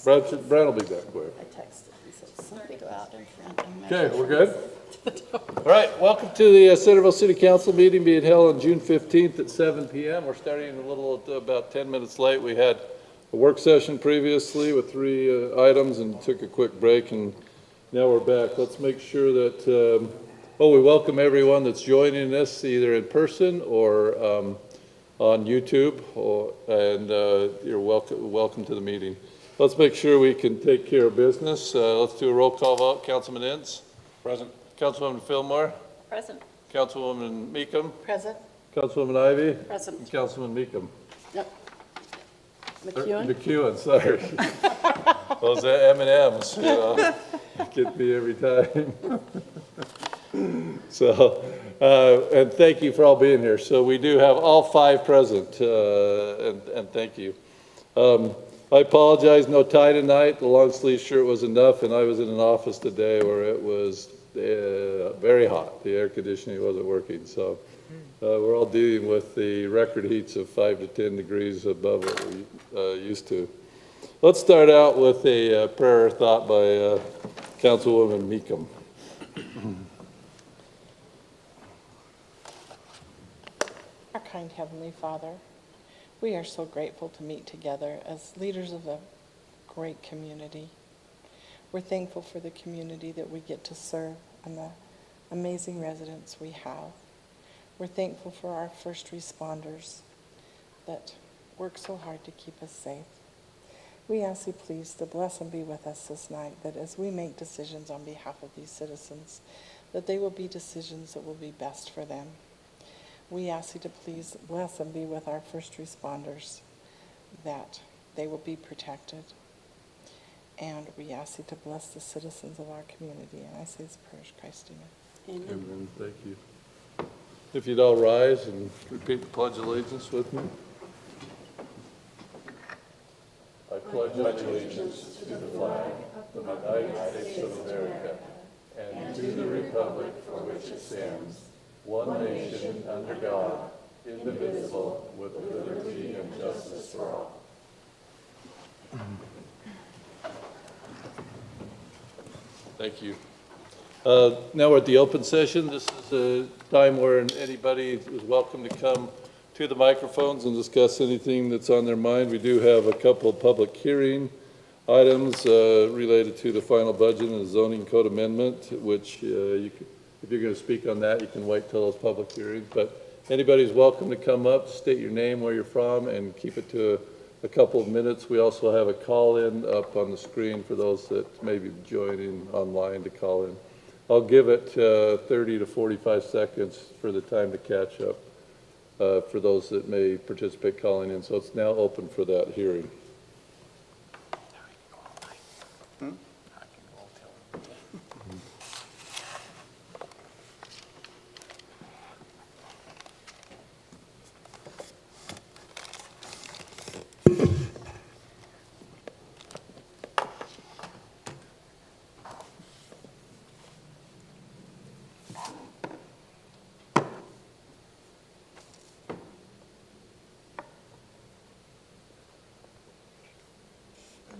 Brad will be back quick. I texted and said, somebody go out in front and measure. Okay, we're good? All right, welcome to the Centerville City Council meeting being held on June 15th at 7 p.m. We're starting a little, about 10 minutes late. We had a work session previously with 3 items and took a quick break, and now we're back. Let's make sure that, we welcome everyone that's joining us either in person or on YouTube, and you're welcome to the meeting. Let's make sure we can take care of business. Let's do a roll call vote. Councilman Ince? Present. Councilwoman Fillmore? Present. Councilwoman Meekum? Present. Councilwoman Ivy? Present. And Councilman Meekum? Yep. McEwen? McEwen, sorry. Those M&Ms, you know, get me every time. So, and thank you for all being here. So we do have all 5 present, and thank you. I apologize, no tie tonight. The long sleeve shirt was enough, and I was in an office today where it was very hot. The air conditioning wasn't working, so we're all dealing with the record heats of 5 to 10 degrees above what we're used to. Let's start out with a prayer thought by Councilwoman Meekum. Our kind Heavenly Father, we are so grateful to meet together as leaders of a great community. We're thankful for the community that we get to serve and the amazing residents we have. We're thankful for our first responders that work so hard to keep us safe. We ask you please to bless and be with us this night, that as we make decisions on behalf of these citizens, that they will be decisions that will be best for them. We ask you to please bless and be with our first responders, that they will be protected. And we ask you to bless the citizens of our community. And I say this prayer in Christ's name. Amen. Amen. Thank you. If you'd all rise and repeat the Pledge of Allegiance with me. I pledge allegiance to the flag of the United States of America and to the republic for which it stands, one nation under God, indivisible, with liberty and justice for all. Thank you. Now we're at the open session. This is a time where anybody is welcome to come to the microphones and discuss anything that's on their mind. We do have a couple of public hearing items related to the final budget and the zoning code amendment, which if you're going to speak on that, you can wait till those public hearings. But anybody's welcome to come up, state your name, where you're from, and keep it to a couple of minutes. We also have a call-in up on the screen for those that may be joining online to call in. I'll give it 30 to 45 seconds for the time to catch up for those that may participate calling in. So it's now open for that hearing.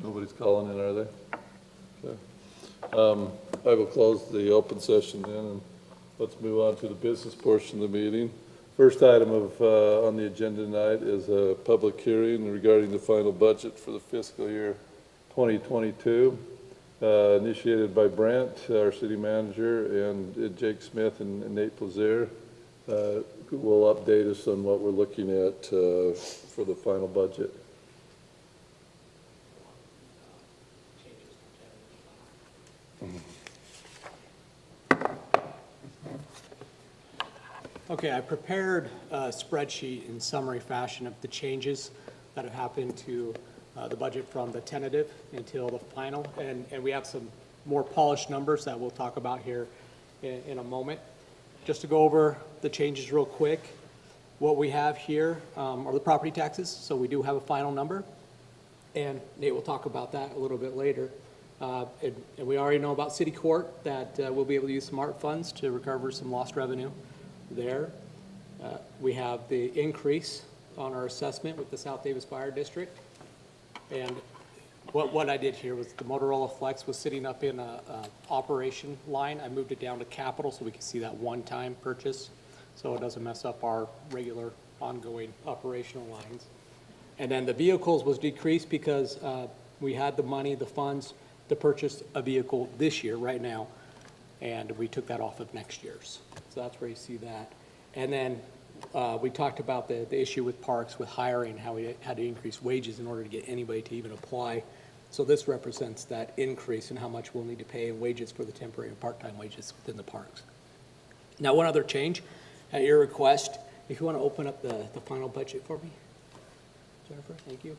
Nobody's calling in, are they? Okay. I will close the open session then, and let's move on to the business portion of the meeting. First item on the agenda tonight is a public hearing regarding the final budget for the fiscal year 2022, initiated by Brent, our city manager, and Jake Smith and Nate Plaisir. Who will update us on what we're looking at for the final budget. Okay, I prepared a spreadsheet in summary fashion of the changes that have happened to the budget from the tentative until the final, and we have some more polished numbers that we'll talk about here in a moment. Just to go over the changes real quick, what we have here are the property taxes, so we do have a final number, and Nate will talk about that a little bit later. And we already know about city court, that we'll be able to use some ARP funds to recover some lost revenue there. We have the increase on our assessment with the South Davis Fire District, and What I did here was the Motorola Flex was sitting up in a operation line. I moved it down to capital so we could see that one-time purchase, so it doesn't mess up our regular ongoing operational lines. And then the vehicles was decreased because we had the money, the funds to purchase a vehicle this year, right now, and we took that off of next year's. So that's where you see that. And then we talked about the issue with parks, with hiring, how we had to increase wages in order to get anybody to even apply. So this represents that increase in how much we'll need to pay in wages for the temporary and part-time wages within the parks. Now, one other change, at your request, if you want to open up the final budget for me, Jennifer, thank you.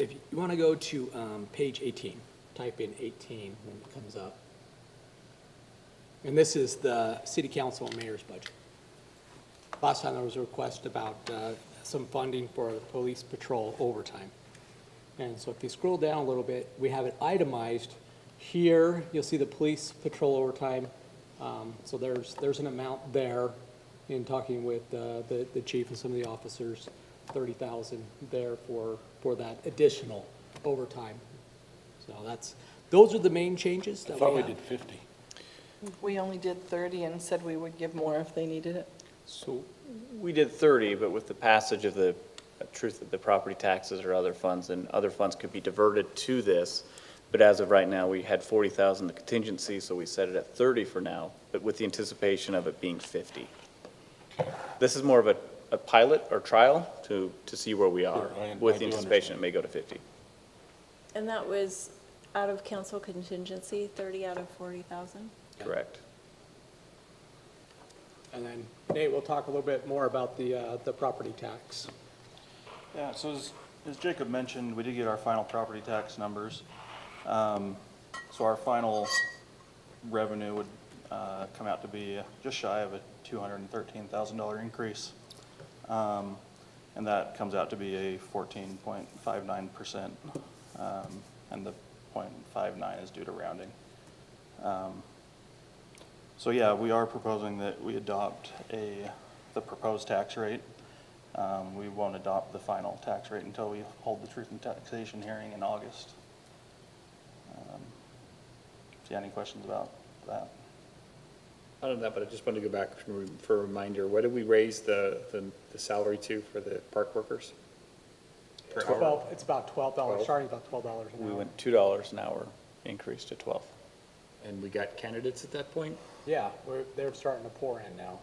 If you want to go to page 18, type in 18 when it comes up. And this is the city council and mayor's budget. Last time there was a request about some funding for the police patrol overtime. And so if you scroll down a little bit, we have it itemized. Here, you'll see the police patrol overtime. So there's an amount there in talking with the chief and some of the officers, 30,000 there for that additional overtime. So those are the main changes that I thought we have. did 50. We only did 30 and said we would give more if they needed it. So we did 30, but with the passage of the truth of the property taxes or other funds, and other funds could be diverted to this. But as of right now, we had 40,000 the contingency, so we set it at 30 for now, but with the anticipation of it being 50. This is more of a pilot or trial to see where we are, Sure, I with the do anticipation understand. it may go to 50. And that was out of council contingency, 30 out of 40,000? Correct. And then Nate, we'll talk a little bit more about the property tax. Yeah, so as Jacob mentioned, we did get our final property tax numbers. So our final revenue would come out to be just shy of a $213,000 increase. And that comes out to be a 14.59%, and the 0.59 is due to rounding. So yeah, we are proposing that we adopt the proposed tax rate. We won't adopt the final tax rate until we hold the truth and taxation hearing in August. See any questions about that? I don't know, but I just wanted to go back for a reminder. What did we raise the salary to for the park workers? Per hour? It's about $12, 12? starting about $12 an We hour. went $2 an hour, increase to 12. And we got candidates at that point? Yeah, they're starting to pour in now.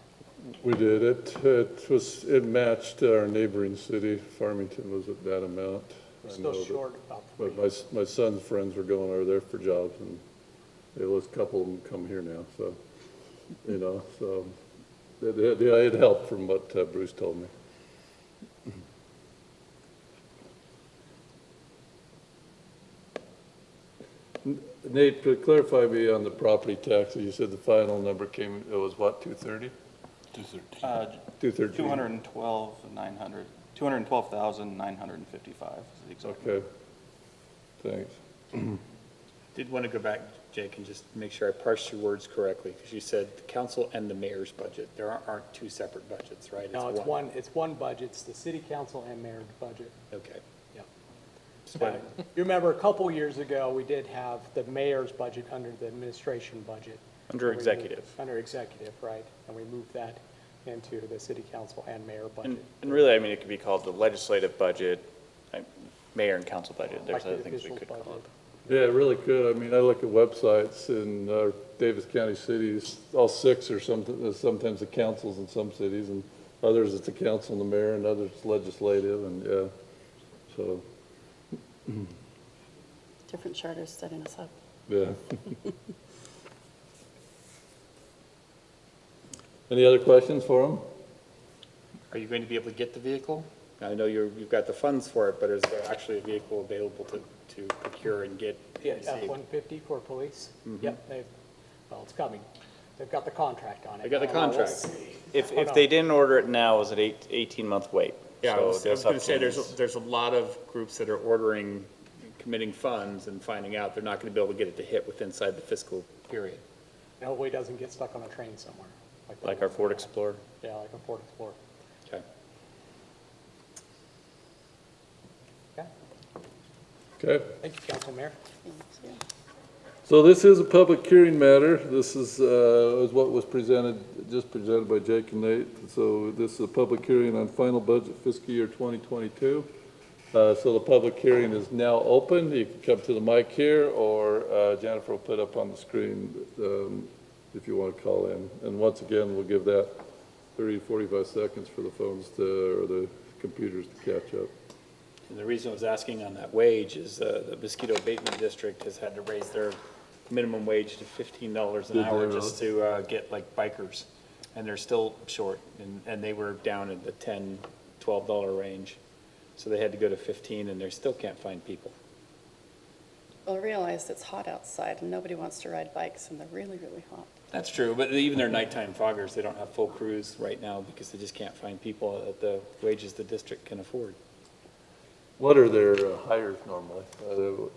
We did. It matched our neighboring city. Farmington was at that amount. We're I still know that. short about But 3. my son's friends were going over there for jobs, and there was a couple of them come here now, so, so it helped from what Bruce told me. Nate, to clarify me on the property taxes, you said the final number it was what, 230? 213. 213? 212,955 is the exact. Okay, thanks. Did want to go back, Jake, and just make sure I parsed your words correctly, because you said the council and the mayor's budget. There aren't two separate budgets, right? No, it's one budget. It's the city council and mayor's budget. Okay. Yep. So- You remember a couple years ago, we did have the mayor's budget under the administration budget. Under And we moved- executive. Under executive, right. And we moved that into the city council and mayor And budget. and really, I mean, it could be called the legislative budget, mayor and council budget. There's Like the other things we officials could call budget. it. Yeah, it really could. I mean, I look at websites in Davis County cities, all six or something, sometimes the councils in some cities, and others it's the council and the mayor, and others it's legislative, and yeah, so, Different charters setting us up. yeah. Any other questions for him? Are you going to be able to get the vehicle? I know you've got the funds for it, but is there actually a vehicle available to procure and get? Yeah, and see? F-150 for police. Yep, it's coming. They've got the contract on it. They got the contract. If they didn't order it now, it was an 18-month wait. Yeah, I So was that's going up to say, us. there's a lot of groups that are ordering, committing funds and finding out they're not going to be able to get it to hit inside the fiscal period. And hopefully it doesn't get stuck on a train somewhere. Like our Ford Explorer. Yeah, like a Ford Explorer. Okay. Okay. Okay? Thank you, Council Mayor. So this is a public hearing matter. This is what was just presented by Jake and Nate. So this is a public hearing on final budget fiscal year 2022. So the public hearing is now open. You can come to the mic here, or Jennifer will put up on the screen if you want to call in. And once again, we'll give that 30, 45 seconds for the phones or the computers to catch up. And the reason I was asking on that wage is the mosquito abatement district has had to raise their minimum wage to $15 an Did they hour really? just to get like bikers. And they're still short, and they were down in the $10, $12 range. So they had to go to 15, and they still can't find people. Well, I realized it's hot outside and nobody wants to ride bikes and they're really, really hot. That's true, but even their nighttime foggers, they don't have full crews right now because they just can't find people at the wages the district can afford. What are their hires normally?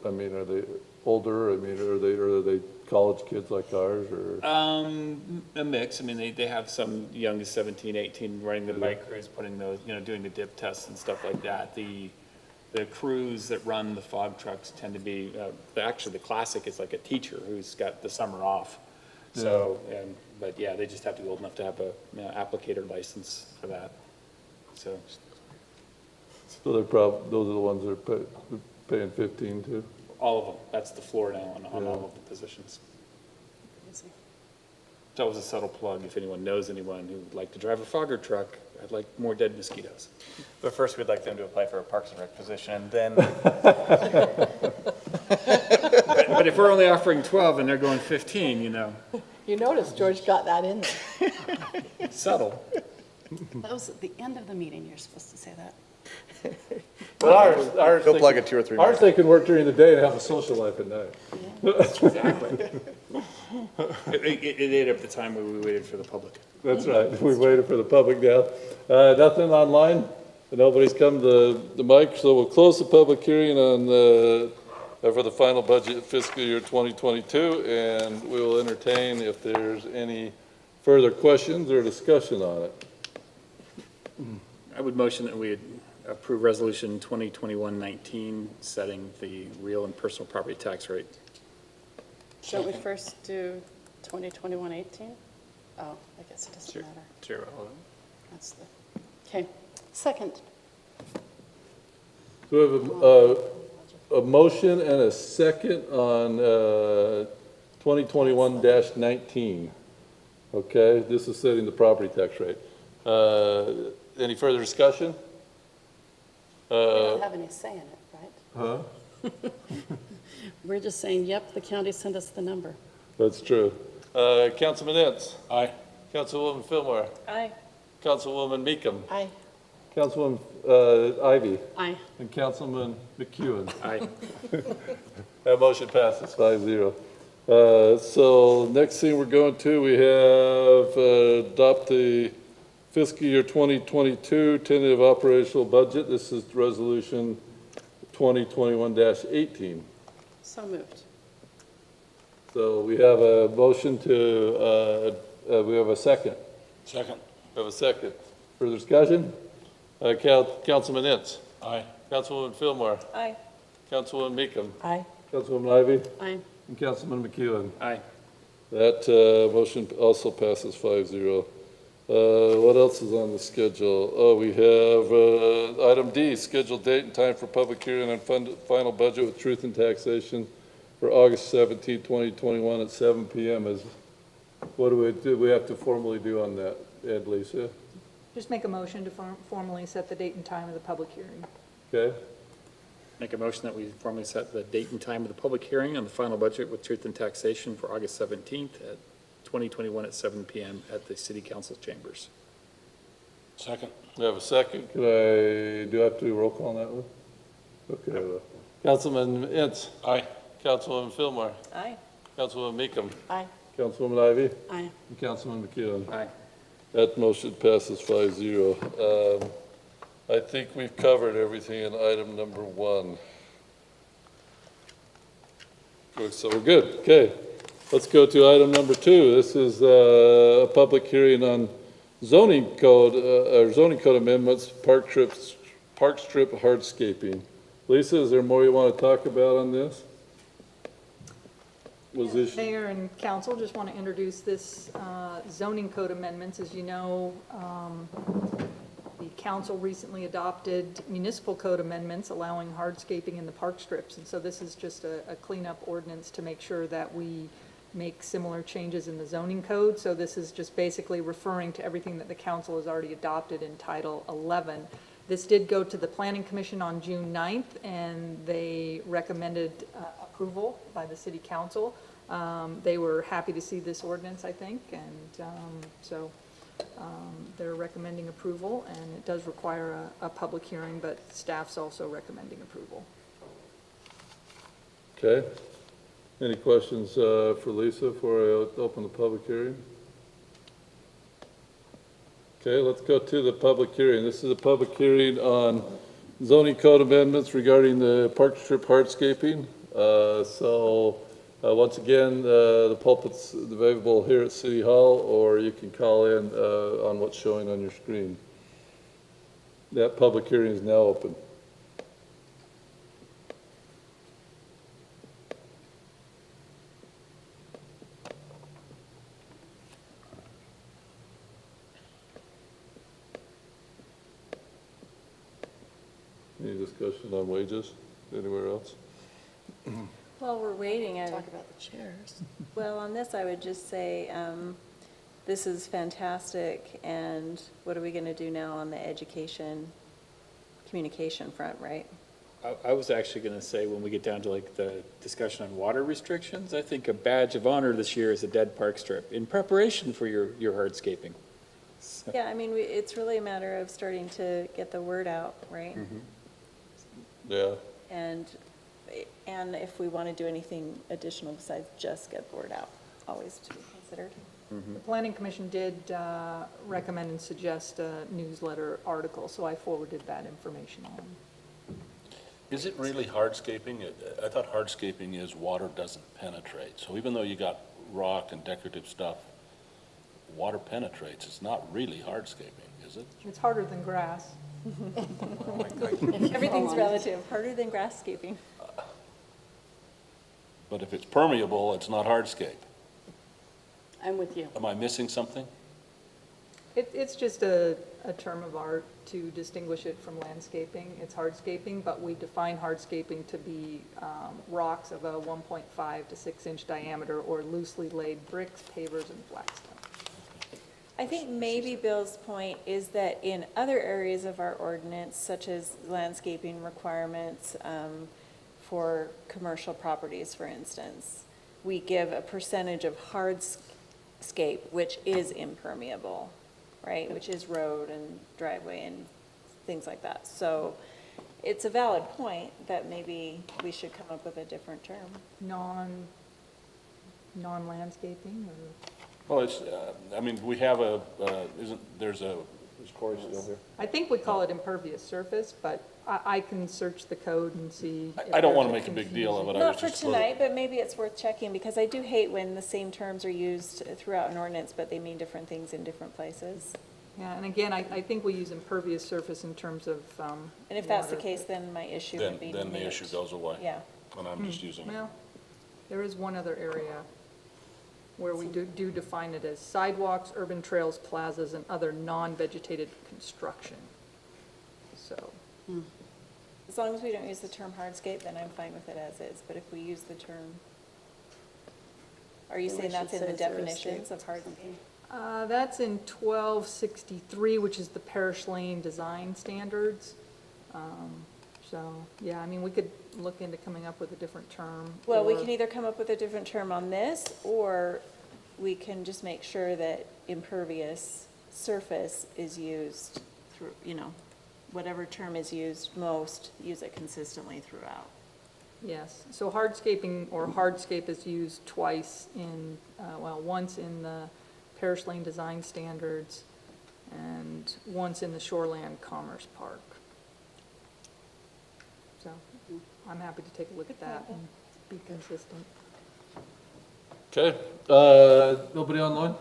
I mean, are they older? I mean, are they college kids like ours, or? A mix. I mean, they have some young as 17, 18 running the bike crews, putting those, doing the dip tests and stuff like that. The crews that run the fog trucks tend to be, actually the classic is like a teacher who's got the summer off. So, but yeah, they just have to be old enough to have a applicator license for that. So, So those are the ones that are paying 15 too? all of them. That's the floor now on all of the positions. Crazy. That was a subtle plug. If anyone knows anyone who would like to drive a fogger truck, I'd like more dead mosquitoes. But first, we'd like them to apply for a Parks and Rec position, and then, But if we're only offering 12 and they're going 15, You notice George got that in there. subtle. That was at the end of the meeting, you're supposed to say that. But ours. he'll plug it 2 or 3 Ours, minutes. they can work during the day and have a social life at night. Exactly. It ate up the time where we waited for the public. That's right. We waited for the public now. Nothing online? Nobody's come to the mic, so we'll close the public hearing on for the final budget fiscal year 2022, and we will entertain if there's any further questions or discussion on it. I would motion that we approve resolution 2021-19, setting the real and personal property tax rate. Shall we first do 2021-18? Oh, I guess it doesn't matter. Zero. That's the, okay. Second. So we have a motion and a second on 2021-19. Okay, this is setting the property tax rate. Any further discussion? We don't have any say in it, right? Huh? We're just saying, yep, the county sent us the number. That's true. Councilman Ince. Aye. Councilwoman Fillmore. Aye. Councilwoman Meekum. Aye. Councilwoman Ivy. Aye. And Councilman McEwen. Aye. That motion passes 5-0. So next thing we're going to, we have adopt the fiscal year 2022 tentative operational budget. This is resolution 2021-18. So moved. So we have a motion to, we have a second. Second. We have a second. Further discussion? Councilman Ince. Aye. Councilwoman Fillmore. Aye. Councilwoman Meekum. Aye. Councilwoman Ivy. Aye. And Councilman McEwen. Aye. That motion also passes 5-0. What else is on the schedule? Oh, we have item D, scheduled date and time for public hearing on final budget with truth and taxation for August 17, 2021 at 7 p.m. What do we have to formally do on that, Ed, Lisa? Just make a motion to formally set the date and time of the public hearing. Okay, Make a motion that we formally set the date and time of the public hearing on the final budget with truth and taxation for August 17th at 2021 at 7 p.m. at the City Council chambers. Second. we have a second. Do I have to do a roll call on that one? Okay. Councilman Ince. Aye. Councilwoman Fillmore. Aye. Councilwoman Meekum. Aye. Councilwoman Ivy. Aye. And Councilman McEwen. Aye. That motion passes 5-0. I think we've covered everything in item number 1. Good, so we're good. Okay. Let's go to item number 2. This is a public hearing on zoning code amendments, park strip hardscaping. Lisa, is there more you want to talk about on this? Was this, Mayor and council, just want to introduce this zoning code amendments. As you know, the council recently adopted municipal code amendments allowing hardscaping in the park strips. And so this is just a cleanup ordinance to make sure that we make similar changes in the zoning code. So this is just basically referring to everything that the council has already adopted in Title 11. This did go to the Planning Commission on June 9th, and they recommended approval by the city council. They were happy to see this ordinance, I think, and so they're recommending approval, and it does require a public hearing, but staff's also recommending approval. okay. Any questions for Lisa before I open the public hearing? Okay, let's go to the public hearing. This is a public hearing on zoning code amendments regarding the park strip hardscaping. Once again, the pulpit's available here at City Hall, or you can call in on what's showing on your screen. That public hearing is now open. Any discussion on wages anywhere else? While we're waiting, Talk about the chairs. well, on this, I would just say, this is fantastic, and what are we going to do now on the education, communication front, right? I was actually going to say, when we get down to like the discussion on water restrictions, I think a badge of honor this year is a dead park strip in preparation for your hardscaping. Yeah, I mean, it's really a matter of starting to get the word out, right? Yeah. And if we want to do anything additional besides just get the word out, always to be considered. The Planning Commission did recommend and suggest a newsletter article, so I forwarded that information on. Is it really hardscaping? I thought hardscaping is water doesn't penetrate. So even though you got rock and decorative stuff, water penetrates. It's not really hardscaping, is it? It's harder than grass. Everything's relative, harder than grasscaping. But if it's permeable, it's not hardscape. I'm with you. Am I missing something? It's just a term of art to distinguish it from landscaping. It's hardscaping, but we define hardscaping to be rocks of a 1.5 to 6 inch diameter or loosely laid bricks, pavers, and flagstone. I think maybe Bill's point is that in other areas of our ordinance, such as landscaping requirements for commercial properties, for instance, we give a percentage of hardscape, which is impermeable, right? Which is road and driveway and things like that. So it's a valid point that maybe we should come up with a different term. Non-landscaping or? Well, it's, I mean, we have is Corey still here? I think we call it impervious surface, but I can search the code and see. if I don't want to there's make a big deal of it. I Not was for just tonight, but maybe it's worth checking, because I do hate when the same terms are used throughout an ordinance, but they mean different things in different places. Yeah, and again, I think we use impervious surface in terms of, And if that's the water. case, then my issue would be Then the moot. issue goes away. Yeah. And I'm just using it. Well, there is one other area where we do define it as sidewalks, urban trails, plazas, and other non-vegetated construction. So, As long as we don't use the term hardscape, then I'm fine with it as is, but if we use the term, are you Then we saying that's should in the say zero definitions escape of hardscape? that's in 1263, which is the Parish Lane Design Standards. So, yeah, I mean, we could look into coming up with a different term. Well, we or- can either come up with a different term on this, or we can just make sure that impervious surface is used through, whatever term is used most, use it consistently throughout. Yes, so hardscaping or hardscape is used twice in, once in the Parish Lane Design Standards and once in the Shoreland Commerce Park. So I'm happy to take a look at that and be consistent. Okay, nobody online?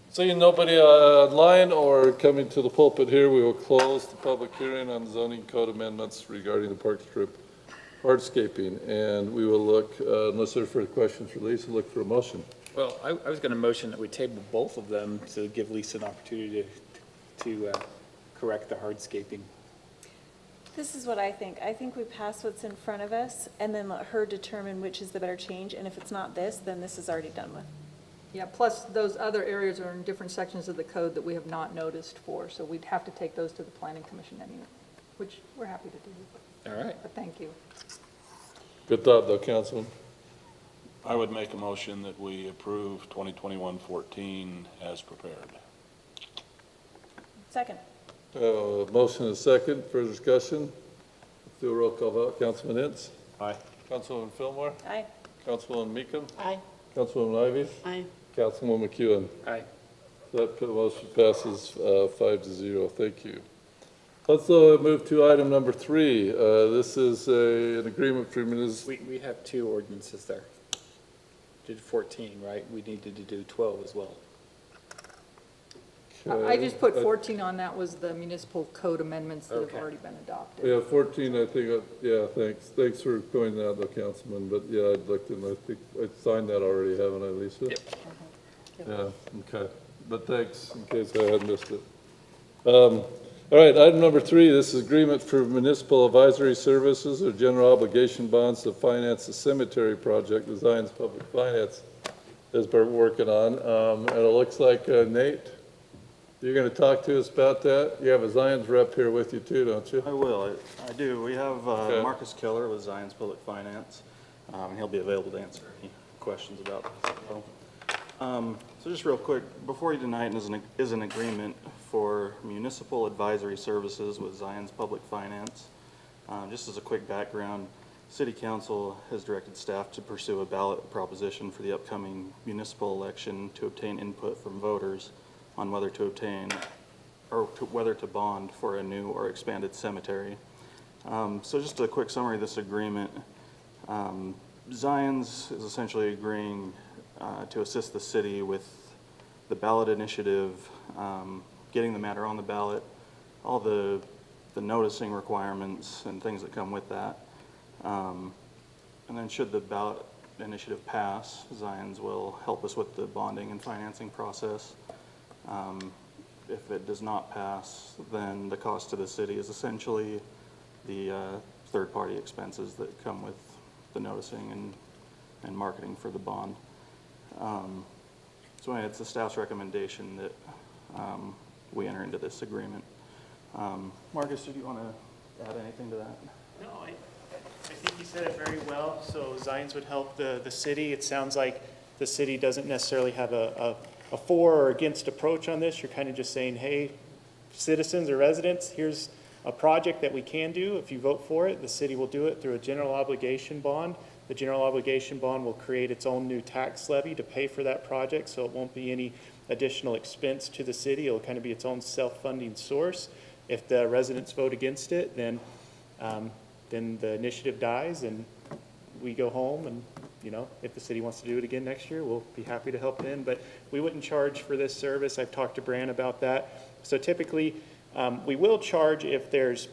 Seeing nobody online or coming to the pulpit here, we will close the public hearing on zoning code amendments regarding the park strip hardscaping. And we will look, unless there are further questions for Lisa, look for a motion. Well, I was going to motion that we table both of them to give Lisa an opportunity to correct the hardscaping. This is what I think. I think we pass what's in front of us and then let her determine which is the better change. And if it's not this, then this is already done with. Yeah, plus those other areas are in different sections of the code that we have not noticed for, so we'd have to take those to the planning commission anyway, which we're happy to do. All right. But thank you. Good thought, though, Councilman. I would make a motion that we approve 2021-14 as prepared. Second. Motion is second. Further discussion? Do a roll call vote. Councilman Ince? Aye. Councilwoman Fillmore? Aye. Councilwoman Meekum? Aye. Councilwoman Ivy? Aye. Councilwoman McEwen? Aye. That motion passes 5-0. Thank you. Let's move to item number 3. This is an agreement for We have two ordinances there. Did 14, right? We needed to do 12 as well. I just put 14 on, that was the municipal code amendments that have Okay. already been adopted. Yeah, 14, I think, yeah, thanks. Thanks for pointing that out, though, Councilman. But yeah, I looked and I think I signed that already, haven't I, Lisa? Yep. Yeah, okay. But thanks, in case I had missed it. All right, item number 3, this is agreement for municipal advisory services or general obligation bonds to finance the cemetery project that Zion's Public Finance has been working on. And it looks like, Nate, you're going to talk to us about that? You have a Zion's rep here with you too, don't you? I will, I do. We have Okay. Marcus Keller with Zion's Public Finance, and he'll be available to answer any questions about this as well. So just real quick, before you tonight is an agreement for municipal advisory services with Zion's Public Finance. Just as a quick background, City Council has directed staff to pursue a ballot proposition for the upcoming municipal election to obtain input from voters on whether to obtain or whether to bond for a new or expanded cemetery. So just a quick summary of this agreement. Zion's is essentially agreeing to assist the city with the ballot initiative, getting the matter on the ballot, all the noticing requirements and things that come with that. And then should the ballot initiative pass, Zion's will help us with the bonding and financing process. If it does not pass, then the cost to the city is essentially the third-party expenses that come with the noticing and marketing for the bond. So anyway, it's the staff's recommendation that we enter into this agreement. Marcus, did you want to add anything to that? No, I think you said it very well. So Zion's would help the city. It sounds like the city doesn't necessarily have a for or against approach on this. You're kind of just saying, hey, citizens or residents, here's a project that we can do. If you vote for it, the city will do it through a general obligation bond. The general obligation bond will create its own new tax levy to pay for that project, so it won't be any additional expense to the city. It'll kind of be its own self-funding source. If the residents vote against it, then the initiative dies and we go home, and if the city wants to do it again next year, we'll be happy to help in. But we wouldn't charge for this service. I've talked to Bran about that. So typically, we will charge if there's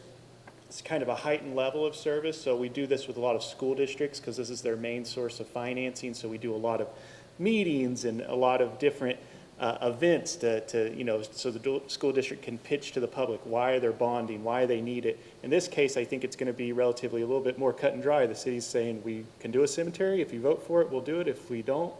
kind of a heightened level of service. So we do this with a lot of school districts because this is their main source of financing. So we do a lot of meetings and a lot of different events so the school district can pitch to the public why they're bonding, why they need it. In this case, I think it's going to be relatively a little bit more cut and dry. The city's saying we can do a cemetery. If you vote for it, we'll do it. If we don't,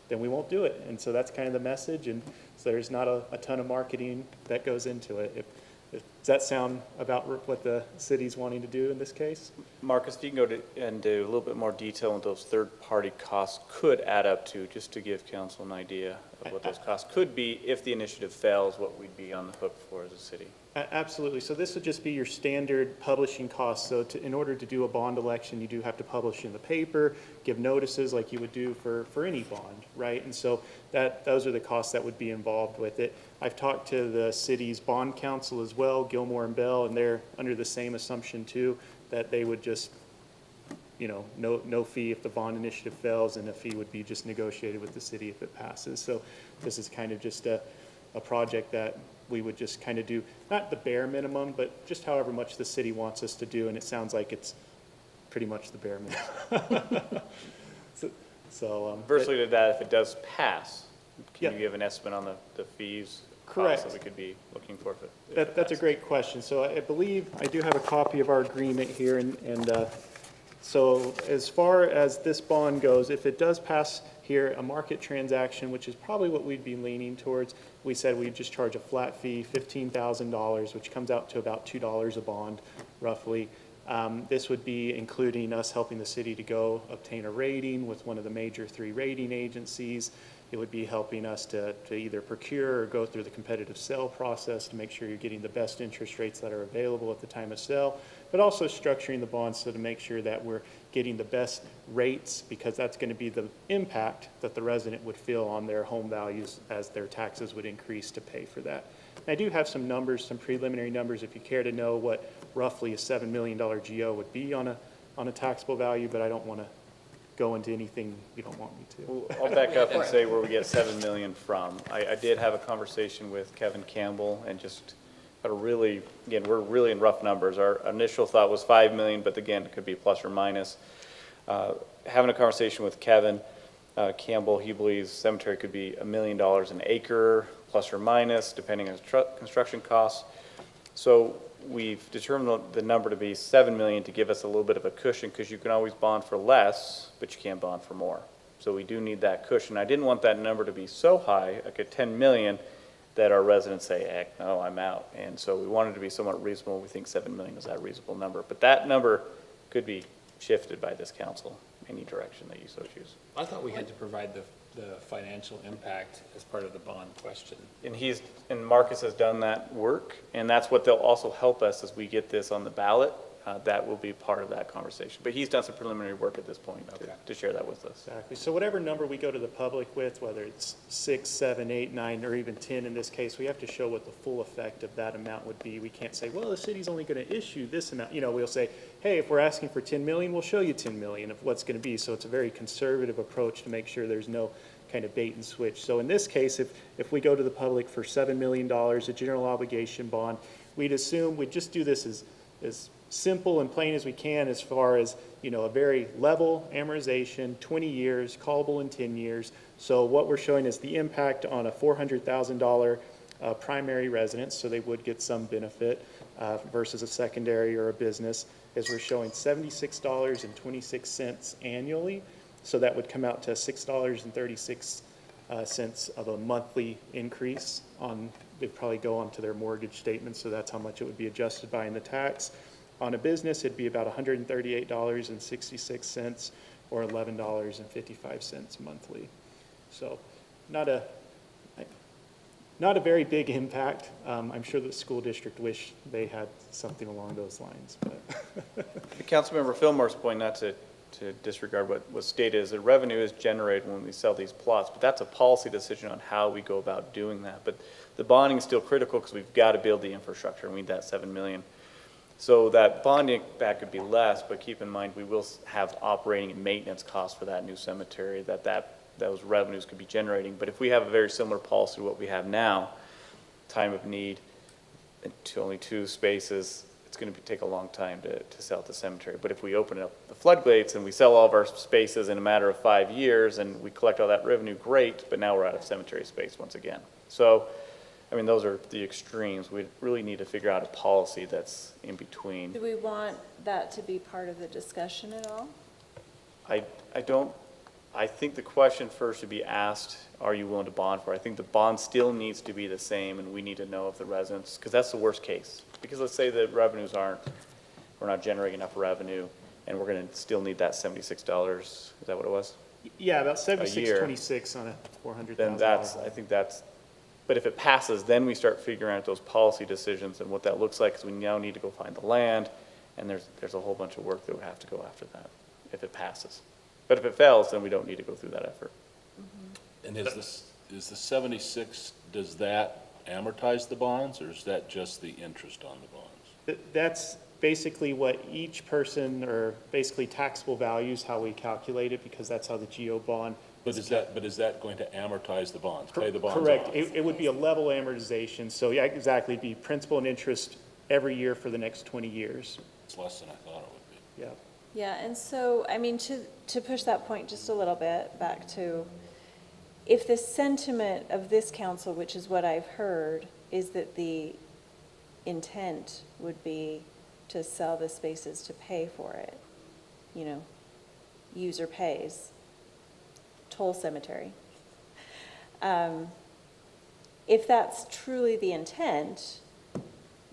then we won't do it. And so that's kind of the message. And so there's not a ton of marketing that goes into it. Does that sound about what the city's wanting to do in this case? Marcus, if you can go to and do a little bit more detail on what those third-party costs could add up to, just to give council an idea of what those costs could be if the initiative fails, what we'd be on the hook for as a city. Absolutely. So this would just be your standard publishing costs. So in order to do a bond election, you do have to publish in the paper, give notices like you would do for any bond, right? And so those are the costs that would be involved with it. I've talked to the city's bond council as well, Gilmore and Bell, and they're under the same assumption too, that they would just, no fee if the bond initiative fails, and a fee would be just negotiated with the city if it passes. So this is kind of just a project that we would just kind of do, not the bare minimum, but just however much the city wants us to do. And it sounds like it's pretty much the bare minimum. So, Conversely to that, if it does pass, can Yeah. you give an estimate on the fees? Correct. Costs that we could be looking for if it That's a passes? great question. So I believe, I do have a copy of our agreement here, and so as far as this bond goes, if it does pass here, a market transaction, which is probably what we'd be leaning towards, we said we'd just charge a flat fee, $15,000, which comes out to about $2 a bond, roughly. This would be including us helping the city to go obtain a rating with one of the major 3 rating agencies. It would be helping us to either procure or go through the competitive sale process to make sure you're getting the best interest rates that are available at the time of sale, but also structuring the bonds so to make sure that we're getting the best rates, because that's going to be the impact that the resident would feel on their home values as their taxes would increase to pay for that. And I do have some numbers, some preliminary numbers, if you care to know what roughly a $7 million GO would be on a taxable value, but I don't want to go into anything you don't want me to. Well, I'll back up and say where we get 7 million from. I did have a conversation with Kevin Campbell and just had a really, again, we're really in rough numbers. Our initial thought was 5 million, but again, it could be plus or minus. Having a conversation with Kevin Campbell, he believes cemetery could be $1 million an acre, plus or minus, depending on construction costs. So we've determined the number to be 7 million to give us a little bit of a cushion, because you can always bond for less, but you can't bond for more. So we do need that cushion. I didn't want that number to be so high, like at 10 million, that our residents say, heck, no, I'm out. And so we wanted to be somewhat reasonable. We think 7 million is that reasonable number. But that number could be shifted by this council, any direction that you so choose. I thought we had to provide the financial impact as part of the bond question. And Marcus has done that work, and that's what they'll also help us as we get this on the ballot. That will be part of that conversation. But he's done some preliminary work at this point to share that with us. Exactly. So whatever number we go to the public with, whether it's 6, 7, 8, 9, or even 10 in this case, we have to show what the full effect of that amount would be. We can't say, well, the city's only going to issue this amount. You know, we'll say, hey, if we're asking for 10 million, we'll show you 10 million of what's going to be. So it's a very conservative approach to make sure there's no kind of bait and switch. So in this case, if we go to the public for $7 million, a general obligation bond, we'd assume we'd just do this as simple and plain as we can, as far as, you know, a very level amortization, 20 years, callable in 10 years. So what we're showing is the impact on a $400,000 primary residence, so they would get some benefit versus a secondary or a business, is we're showing $76.26 annually. So that would come out to $6.36 of a monthly increase on, they'd probably go onto their mortgage statement, so that's how much it would be adjusted by in the tax. On a business, it'd be about $138.66 or $11.55 monthly. So not a very big impact. I'm sure the school district wish they had something along those lines, but. Councilmember Fillmore's point, not to disregard what was stated, is that revenue is generated when we sell these plots, but that's a policy decision on how we go about doing that. But the bonding is still critical because we've got to build the infrastructure, and we need that 7 million. So that bonding back could be less, but keep in mind, we will have operating and maintenance costs for that new cemetery those revenues could be generating. But if we have a very similar policy to what we have now, time of need, and to only 2 spaces, it's going to take a long time to sell at the cemetery. But if we open up the floodgates and we sell all of our spaces in a matter of 5 years and we collect all that revenue, great, but now we're out of cemetery space once again. So, I mean, those are the extremes. We really need to figure out a policy that's in between. Do we want that to be part of the discussion at all? I think the question first should be asked, are you willing to bond for it? I think the bond still needs to be the same, and we need to know if the residents, because that's the worst case. Because let's say the revenues we're not generating enough revenue, and we're going to still need that $76, is that what it was? Yeah, about 76.26 on a $400,000. Then but if it passes, then we start figuring out those policy decisions and what that looks like, because we now need to go find the land, and there's a whole bunch of work that would have to go after that, if it passes. But if it fails, then we don't need to go through that effort. And is the 76, does that amortize the bonds, or is that just the interest on the bonds? That's basically what each person, or basically taxable values, how we calculate it, because that's how the GO bond. But is that going to amortize the bonds, pay the bonds off? Correct. It would be a level amortization. So yeah, exactly. It'd be principal and interest every year for the next 20 years. It's less than I thought it would be. Yeah. Yeah, and so, I mean, to push that point just a little bit back to, if the sentiment of this council, which is what I've heard, is that the intent would be to sell the spaces to pay for it, you know, user pays, toll cemetery. If that's truly the intent,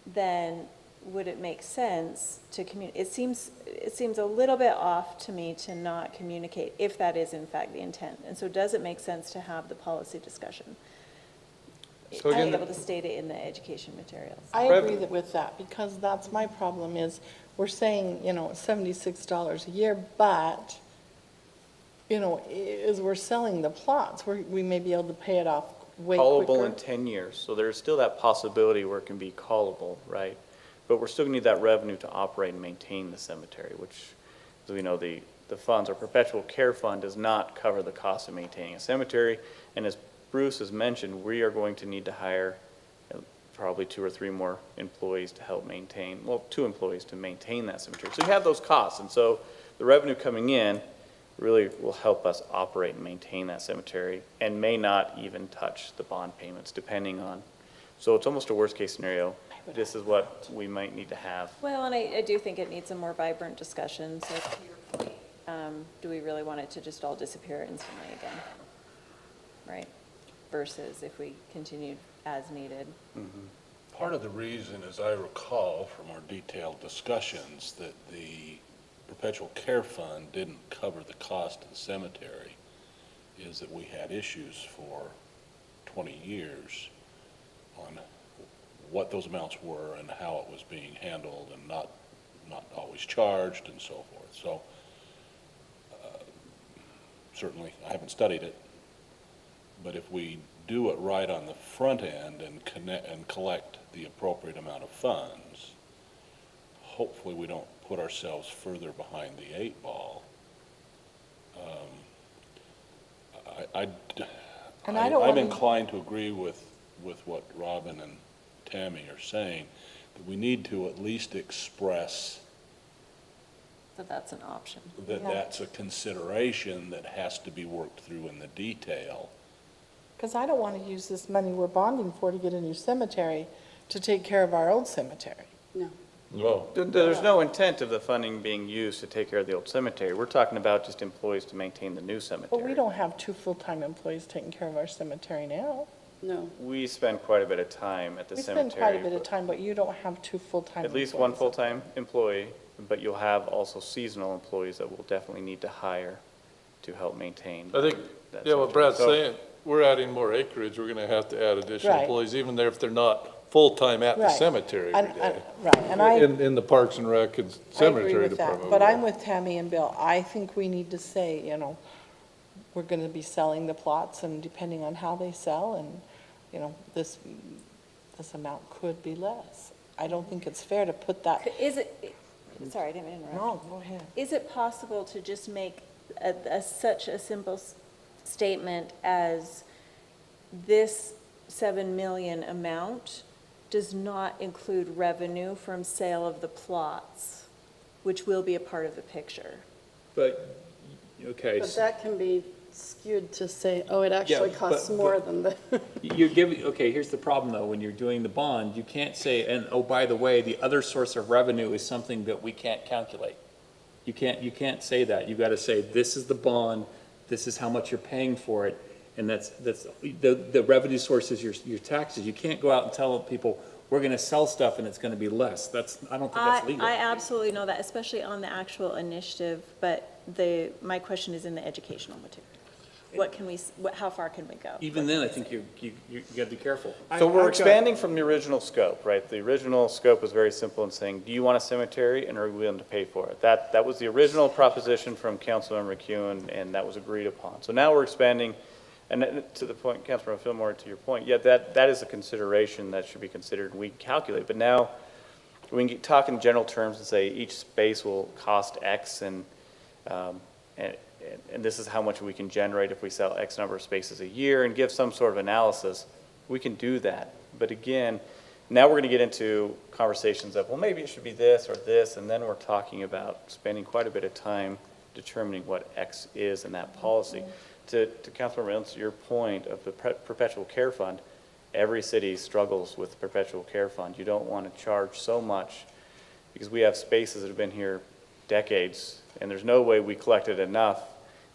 then would it make sense to it seems a little bit off to me to not communicate if that is in fact the intent. And so does it make sense to have the policy discussion? So Be again, able to state it in the education materials. I agree with that, because that's my problem is, we're saying, you know, $76 a year, but, you know, as we're selling the plots, we may be able to pay it off way quicker. Callable in 10 years, so there's still that possibility where it can be callable, right? But we're still going to need that revenue to operate and maintain the cemetery, which, as we know, the funds, our perpetual care fund does not cover the cost of maintaining a cemetery. And as Bruce has mentioned, we are going to need to hire probably 2 or 3 more employees to help maintain, well, 2 employees to maintain that cemetery. So you have those costs, and so the revenue coming in really will help us operate and maintain that cemetery, and may not even touch the bond payments, depending on, so it's almost a worst-case scenario. This is what we might need to have. Well, and I do think it needs a more vibrant discussion, so to your point, do we really want it to just all disappear instantly again? Right? Versus if we continued as needed. Part of the reason, as I recall from our detailed discussions, that the perpetual care fund didn't cover the cost of the cemetery is that we had issues for 20 years on what those amounts were and how it was being handled, and not always charged and so forth. So certainly, I haven't studied it, but if we do it right on the front end and collect the appropriate amount of funds, hopefully we don't put ourselves further behind the 8 ball. I'm inclined to agree with what Robin and Tammy are saying, that we need to at least express So that's an option. that that's a consideration that has to be worked through in the detail. Because I don't want to use this money we're bonding for to get a new cemetery to take care of our old cemetery. No. Well, There's no intent of the funding being used to take care of the old cemetery. We're talking about just employees to maintain the new cemetery. But we don't have 2 full-time employees taking care of our cemetery now. No. We spend quite a bit of time at the We cemetery. spend quite a bit of time, but you don't have 2 full-time At employees. least 1 full-time employee, but you'll have also seasonal employees that we'll definitely need to hire to help maintain. I think, that yeah, what cemetery. Brad's So- saying, we're adding more acreage, we're gonna have to add additional Right. employees, even there if they're not full-time at the Right. cemetery every day. Right, and I In the Parks and Rec and I agree Cemetery with Department. that, but I'm with Tammy and Bill. I think we need to say, you know, we're going to be selling the plots, and depending on how they sell, and, you know, this amount could be less. I don't think it's fair to put that. Is it, sorry, I didn't mean to interrupt. No, go ahead. Is it possible to just make such a simple statement as this 7 million amount does not include revenue from sale of the plots, which will be a part of the picture? But, okay. But that can be skewed to say, oh, it actually Yeah, costs but- more than the. You're giving, okay, here's the problem, though, when you're doing the bond, you can't say, and, oh, by the way, the other source of revenue is something that we can't calculate. You can't say that. You gotta say, this is the bond, this is how much you're paying for it, and that's, the revenue source is your taxes. You can't go out and tell people, we're gonna sell stuff and it's gonna be less. I don't think that's legal. I absolutely know that, especially on the actual initiative, but my question is in the educational material. What can we, how far can we go? Even then, I think you gotta be careful. So we're expanding from the original scope, right? The original scope was very simple in saying, do you want a cemetery and are we willing to pay for it? That was the original proposition from Councilmember McEwen, and that was agreed upon. So now we're expanding, and to the point, Councilmember Fillmore, to your point, yeah, that is a consideration that should be considered, we calculate. But now, we can talk in general terms and say each space will cost X, and this is how much we can generate if we sell X number of spaces a year, and give some sort of analysis. We can do that. But again, Now we're going to get into conversations of, well, maybe it should be this or this, and then we're talking about spending quite a bit of time determining what X is in that policy. To Councilmember Reynolds, your point of the perpetual care fund, every city struggles with the perpetual care fund. You don't want to charge so much because we have spaces that have been here decades, and there's no way we collected enough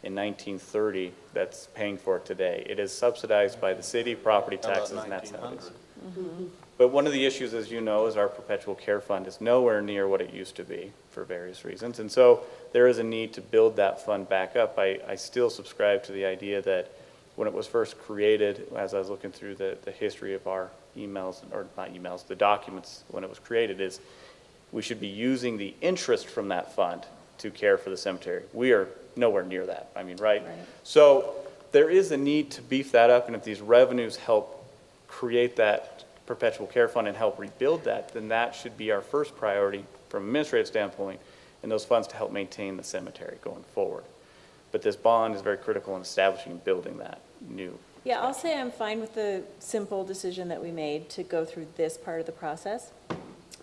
in 1930 that's paying for it today. It is subsidized by the city, property How about taxes, and that's how it is. 1900? But one of the issues, as you know, is our perpetual care fund is nowhere near what it used to be for various reasons. And so there is a need to build that fund back up. I still subscribe to the idea that when it was first created, as I was looking through the history of our emails, or not emails, the documents when it was created, is we should be using the interest from that fund to care for the cemetery. We are nowhere near that. I mean, right? So there is a need to beef that up, and if these revenues help create that perpetual care fund and help rebuild that, then that should be our first priority from an administrative standpoint, and those funds to help maintain the cemetery going forward. But this bond is very critical in establishing and building that new. Yeah, I'll say I'm fine with the simple decision that we made to go through this part of the process,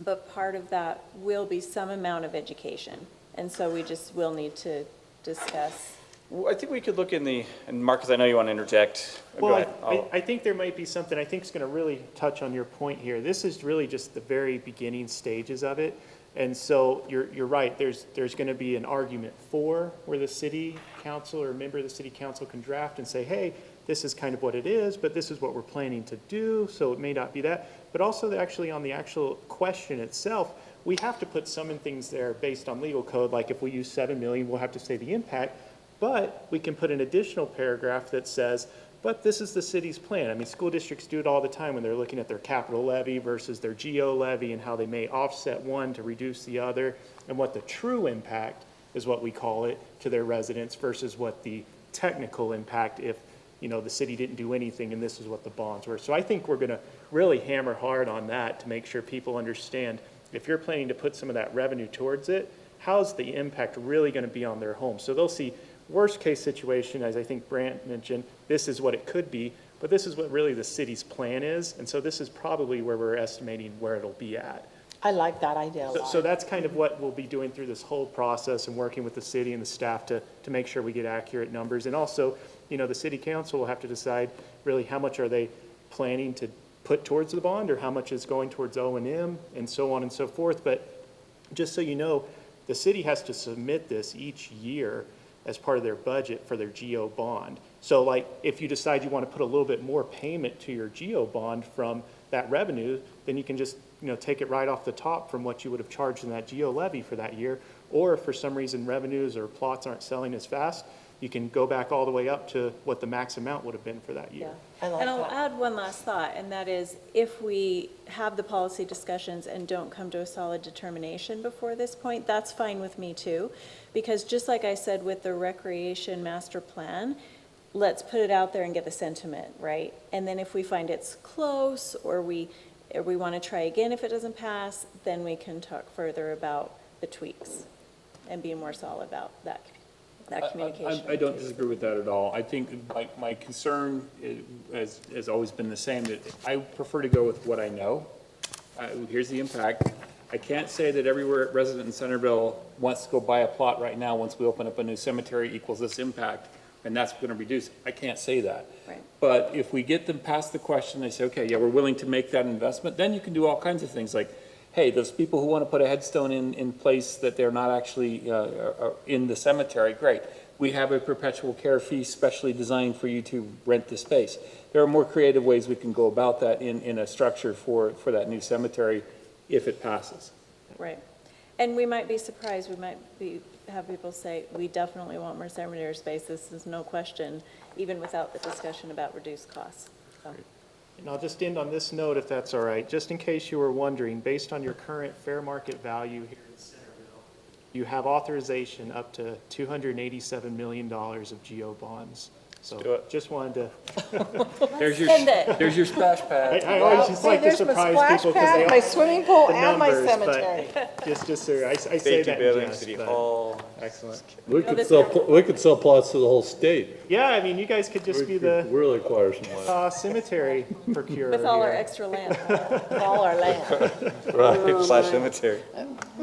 but part of that will be some amount of education, and so we just will need to discuss. Well, I think we could look in the, and Marcus, I know you want to interject. Go Well, ahead. I think there might be something, I think is going to really touch on your point here. This is really just the very beginning stages of it. And so you're right, there's going to be an argument for where the city council or a member of the city council can draft and say, hey, this is kind of what it is, but this is what we're planning to do, so it may not be that. But also actually on the actual question itself, we have to put some things there based on legal code, like if we use 7 million, we'll have to say the impact. But we can put an additional paragraph that says, but this is the city's plan. I mean, school districts do it all the time when they're looking at their capital levy versus their GO levy and how they may offset one to reduce the other, and what the true impact is what we call it to their residents versus what the technical impact if, you know, the city didn't do anything and this is what the bonds were. So I think we're going to really hammer hard on that to make sure people understand if you're planning to put some of that revenue towards it, how's the impact really going to be on their home? So they'll see worst case situation, as I think Brant mentioned, this is what it could be, but this is what really the city's plan is. And so this is probably where we're estimating where it'll be at. I like that idea a lot. So that's kind of what we'll be doing through this whole process and working with the city and the staff to make sure we get accurate numbers. And also, you know, the city council will have to decide really how much are they planning to put towards the bond or how much is going towards O&M and so on and so forth. But just so you know, the city has to submit this each year as part of their budget for their GO bond. So like if you decide you want to put a little bit more payment to your GO bond from that revenue, then you can just, you know, take it right off the top from what you would have charged in that GO levy for that year. Or if for some reason revenues or plots aren't selling as fast, you can go back all the way up to what the max amount would have been for that year. I like And I'll that. add one last thought, and that is, if we have the policy discussions and don't come to a solid determination before this point, that's fine with me too. Because just like I said with the recreation master plan, let's put it out there and get the sentiment, right? And then if we find it's close, or we want to try again if it doesn't pass, then we can talk further about the tweaks and be more solid about that communication. I don't disagree with that at all. I think my concern has always been the same, that I prefer to go with what I know. Here's the impact. I can't say that every resident in Centerville wants to go buy a plot right now once we open up a new cemetery equals this impact, and that's going to reduce. I can't say that. Right. But if we get them past the question, they say, okay, yeah, we're willing to make that investment, then you can do all kinds of things like, hey, those people who want to put a headstone in place that they're not actually in the cemetery, great. We have a perpetual care fee specially designed for you to rent the space. There are more creative ways we can go about that in a structure for that new cemetery if it passes. Right. And we might be surprised, we might have people say, we definitely want more cemetery space, this is no question, even without the discussion about reduced costs. So. And I'll just end on this note, if that's all right. Just in case you were wondering, based on your current fair market value here in Centerville, you have authorization up to $287 million of GO bonds. So do it. just wanted to, There's your, Send it. there's your splash pad. I always just like to There's my surprise splash people because they pad, all my swimming pool, the and my numbers, cemetery. but just so I say Safety that in building, jest, City but- Hall. Excellent. We could sell plots to the whole state. Yeah, I mean, you guys could just be the Really acquire some land. cemetery procurer With all our here. extra land. All our land. Slash cemetery.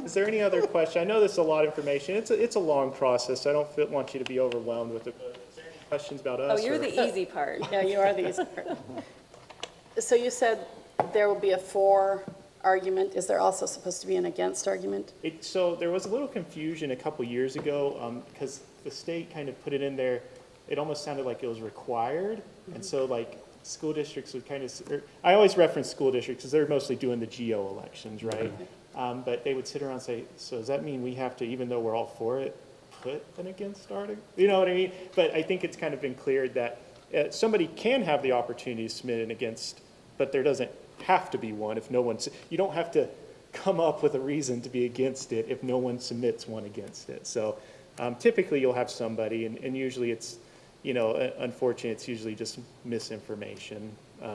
Is there any other question? I know this is a lot of information. It's a long process. I don't want you to be overwhelmed with it. But is there any questions about Oh, us? you're or- the easy part. Yeah, you are the easy part. So you said there will be a for argument. Is there also supposed to be an against argument? So there was a little confusion a couple years ago, because the state kind of put it in there, it almost sounded like it was required. And so like, school districts would kind of, I always reference school districts because they're mostly doing the geo elections, right? But they would sit around and say, so does that mean we have to, even though we're all for it, put an against article? You know what I mean? But I think it's kind of been cleared that somebody can have the opportunity to submit an against, but there doesn't have to be one if no one's, you don't have to come up with a reason to be against it if no one submits one against it. So typically you'll have somebody, and usually it's, you know, unfortunately, it's usually just misinformation.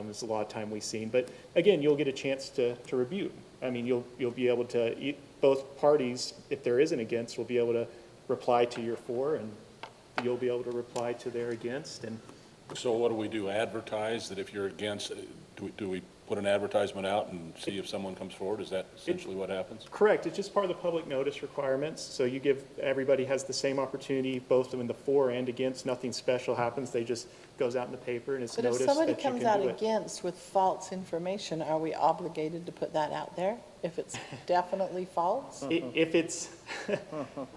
It's a lot of time we've seen. But again, you'll get a chance to rebuke. I mean, you'll be able to, both parties, if there is an against, will be able to reply to your for, and you'll be able to reply to their against. And So what do we do, advertise that if you're against, do we put an advertisement out and see if someone comes forward? Is that essentially what happens? correct, it's just part of the public notice requirements. So you give, everybody has the same opportunity, both in the for and against. Nothing special happens. They just goes out in the paper and it's But if noticed somebody that you comes can out do it. against with false information, are we obligated to put that out there? If it's definitely false? If it's,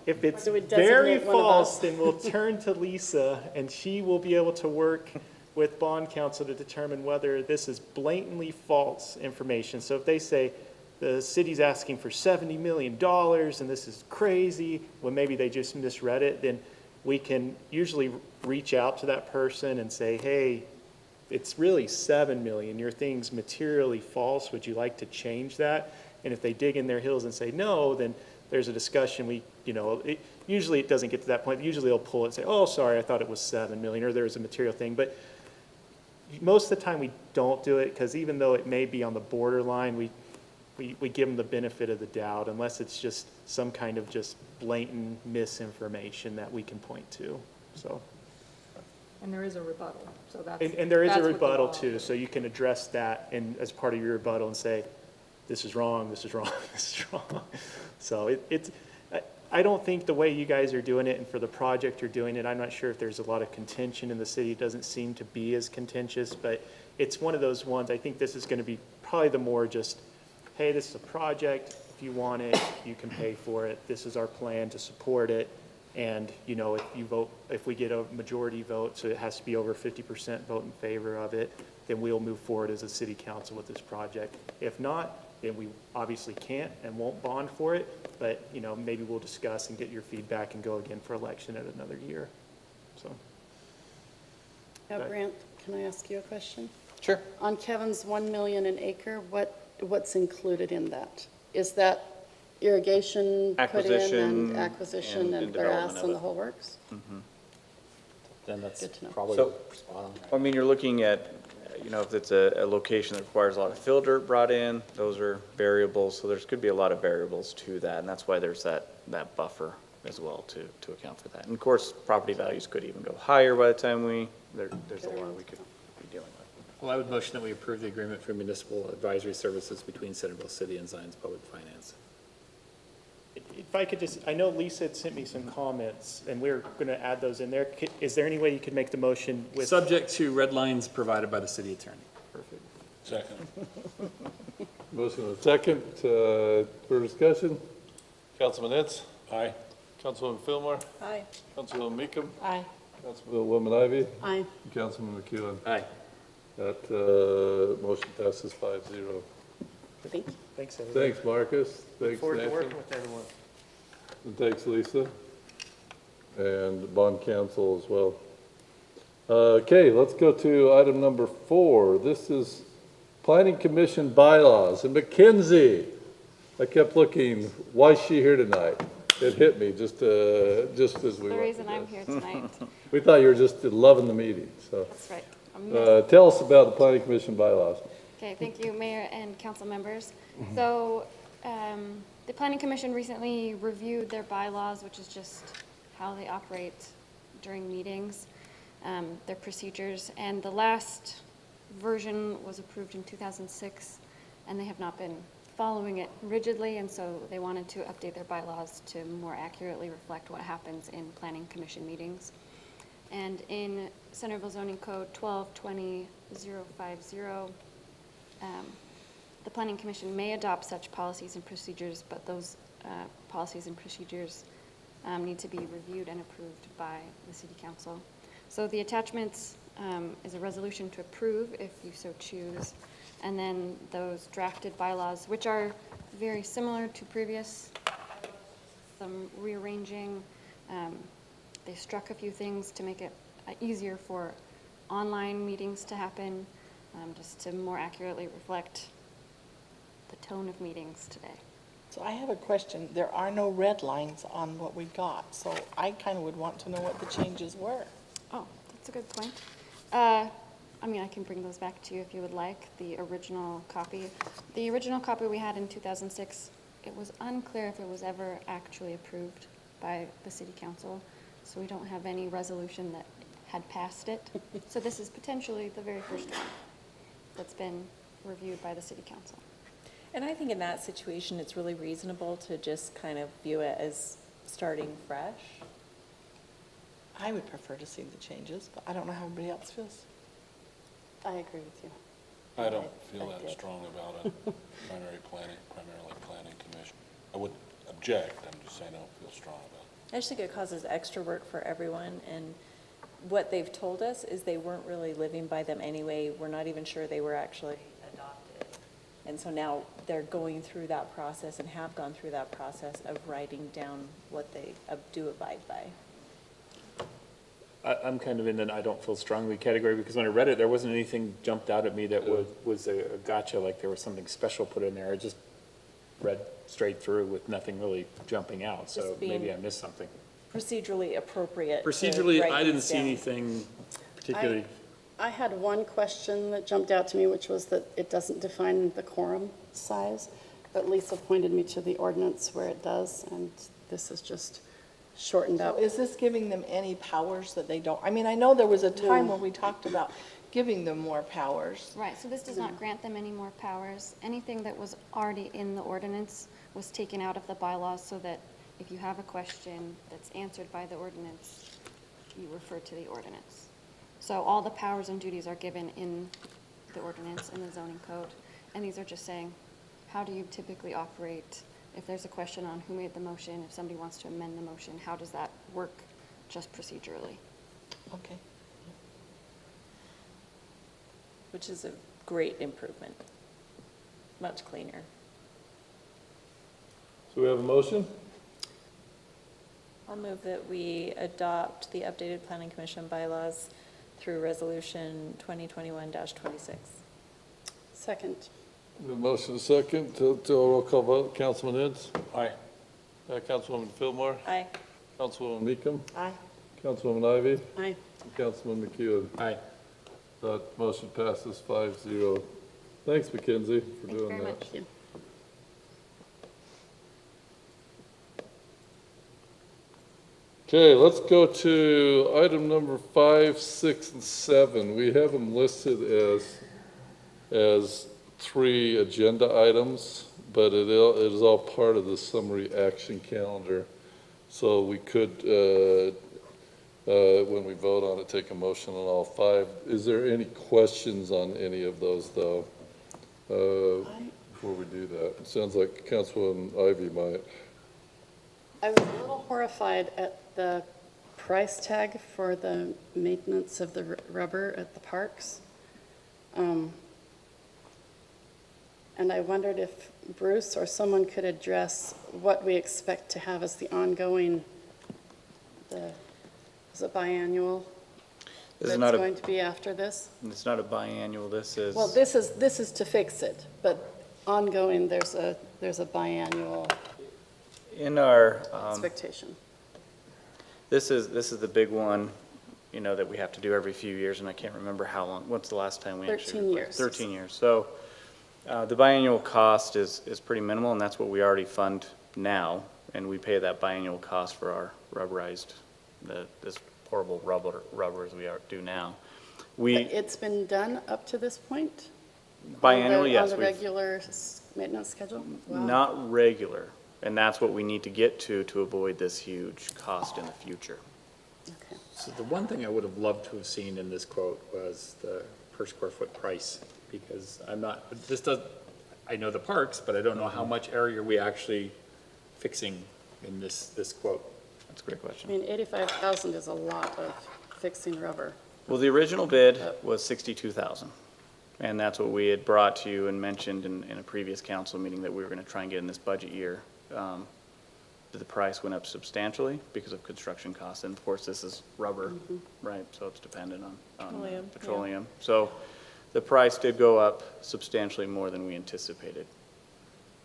if it's Or do we very designate one of false, us? then we'll turn to Lisa, and she will be able to work with bond counsel to determine whether this is blatantly false information. So if they say the city's asking for $70 million and this is crazy, when maybe they just misread it, then we can usually reach out to that person and say, hey, it's really 7 million, your thing's materially false, would you like to change that? And if they dig in their heels and say no, then there's a discussion, usually it doesn't get to that point, usually they'll pull it and say, oh, sorry, I thought it was 7 million, or there's a material thing, but most of the time we don't do it, because even though it may be on the borderline, we give them the benefit of the doubt, unless it's just some kind of just blatant misinformation that we can point to, so. And there is a rebuttal, so that's. And there is a that's what the rebuttal law- too, so you can address that and as part of your rebuttal and say, this is wrong, this is wrong, this is wrong. So I don't think the way you guys are doing it and for the project you're doing it, I'm not sure if there's a lot of contention in the city. It doesn't seem to be as contentious, but it's one of those ones, I think this is gonna be probably the more just, hey, this is a project, if you want it, you can pay for it, this is our plan to support it. And, you know, if we get a majority vote, so it has to be over 50% vote in favor of it, then we'll move forward as a city council with this project. If not, then we obviously can't and won't bond for it, but, you know, maybe we'll discuss and get your feedback and go again for election at another year, so. Now, Grant, can I ask you a question? Sure. On Kevin's 1 million an acre, what's included in that? Is that irrigation put in Acquisition and acquisition and and development grass of and it. the whole works? Then that's Good to know. probably So- spot on. I mean, you're looking at, you know, if it's a location that requires a lot of fill dirt brought in, those are variables, so there's could be a lot of variables to that, and that's why there's that buffer as well to account for that. And of course, property values could even go higher by the time there's a lot we could be dealing with. Well, I would motion that we approve the agreement for municipal advisory services between Centerville City and Zions Public Finance. If I could just, I know Lisa had sent me some comments, and we're gonna add those in there. Is there any way you could make the motion with? Subject to red lines provided by the city attorney. Perfect. Second. Motion and a second, for discussion. Councilman Ince, Aye. Councilwoman Fillmore, Aye. Councilwoman Meekum, Aye. Councilwoman Ivy, Aye. and Councilman McEwen. Aye. That, motion passes 5-0. Thank you. Thanks, everybody. Thanks, Marcus. Look Thanks, forward to Nathan. working with everyone. And thanks, Lisa. And bond counsel as well. Okay, let's go to item number 4. This is Planning Commission bylaws. And Mackenzie, I kept looking, why is she here tonight? It hit me just as we The went reason through I'm this. here tonight. We thought you were just loving the meeting, so. That's right. I'm Tell us about the Planning Commission bylaws. Okay, thank you, Mayor and council members. So, The Planning Commission recently reviewed their bylaws, which is just how they operate during meetings, their procedures, and the last version was approved in 2006, and they have not been following it rigidly, and so they wanted to update their bylaws to more accurately reflect what happens in Planning Commission meetings. And in Centerville Zoning Code 1220-050, the Planning Commission may adopt such policies and procedures, but those policies and procedures need to be reviewed and approved by the City Council. So the attachments is a resolution to approve if you so choose, and then those drafted bylaws, which are very similar to previous, some rearranging. They struck a few things to make it easier for online meetings to happen, just to more accurately reflect the tone of meetings today. So I have a question. There are no red lines on what we got, so I kind of would want to know what the changes were. Oh, that's a good point. I mean, I can bring those back to you if you would like, the original copy. The original copy we had in 2006, it was unclear if it was ever actually approved by the City Council, so we don't have any resolution that had passed it. So this is potentially the very first one that's been reviewed by the City Council. And I think in that situation, it's really reasonable to just kind of view it as starting fresh. I would prefer to see the changes, but I don't know how everybody else feels. I agree with you. I don't feel I that did. strong about it, primarily planning commission. I would object, I'm just saying I don't feel strong about it. I just think it causes extra work for everyone, and what they've told us is they weren't really living by them anyway. We're not even sure they were actually adopted. And so now they're going through that process and have gone through that process of writing down what they do abide by. I'm kind of in an I don't feel strongly category, because when I read it, there wasn't anything jumped out at me that was a gotcha, like there was something special put in there. I just read straight through with nothing really jumping out, so Just being maybe I missed something. Procedurally appropriate. to Procedurally, write I didn't these see down. anything particularly. I had one question that jumped out to me, which was that it doesn't define the quorum size, but Lisa pointed me to the ordinance where it does, and this is just shortened So up. is this giving them any powers that they don't? I mean, I know there was a time No. when we talked about giving them more powers. Right, so this does not grant them any more powers. Anything that was already in the ordinance was taken out of the bylaws so that if you have a question that's answered by the ordinance, you refer to the ordinance. So all the powers and duties are given in the ordinance, in the zoning code, and these are just saying, how do you typically operate? If there's a question on who made the motion, if somebody wants to amend the motion, how does that work just procedurally? Okay. Which is a great improvement. Much cleaner. So we have a motion? I'll move that we adopt the updated Planning Commission bylaws through Resolution 2021-26. Second. We have a motion and a second to a roll call vote. Councilman Ince? Aye. Councilwoman Fillmore? Aye. Councilwoman Meekum? Aye. Councilwoman Ivy? Aye. And Councilman McEwen? Aye. That motion passes 5-0. Thanks, Mackenzie, for Thank you doing very that. much. Okay, let's go to item number 5, 6, and 7. We have them listed as 3 agenda items, but it is all part of the summary action calendar. So we could, when we vote on it, take a motion on all 5. Is there any questions on any of those, though, before we do that? It sounds like Councilwoman Ivy might. I was a little horrified at the price tag for the maintenance of the rubber at the parks. And I wondered if Bruce or someone could address what we expect to have as the ongoing, is it biannual? This is That's not going to be after this? It's not a biannual, this is. Well, this is to fix it, but ongoing, there's a biannual In our, expectation. this is the big one, you know, that we have to do every few years, and I can't remember how long, what's the last time we actually? 13 years. 13 years. So, The biannual cost is pretty minimal, and that's what we already fund now, and we pay that biannual cost for our rubberized, this horrible rubber as we do now. It's been done up to this point? Biannually, yes. On the regular maintenance schedule? Wow. Not regular, and that's what we need to get to avoid this huge cost in the future. Okay. So the one thing I would have loved to have seen in this quote was the per square foot price, because I know the parks, but I don't know how much area are we actually fixing in this quote. That's a great I question. mean, 85,000 is a lot of fixing rubber. Well, the original bid was 62,000, and that's what we had brought to you and mentioned in a previous council meeting that we were going to try and get in this budget year. The price went up substantially because of construction costs, and of course, this is rubber, right? So it's dependent on Petroleum, yeah. petroleum. So the price did go up substantially more than we anticipated.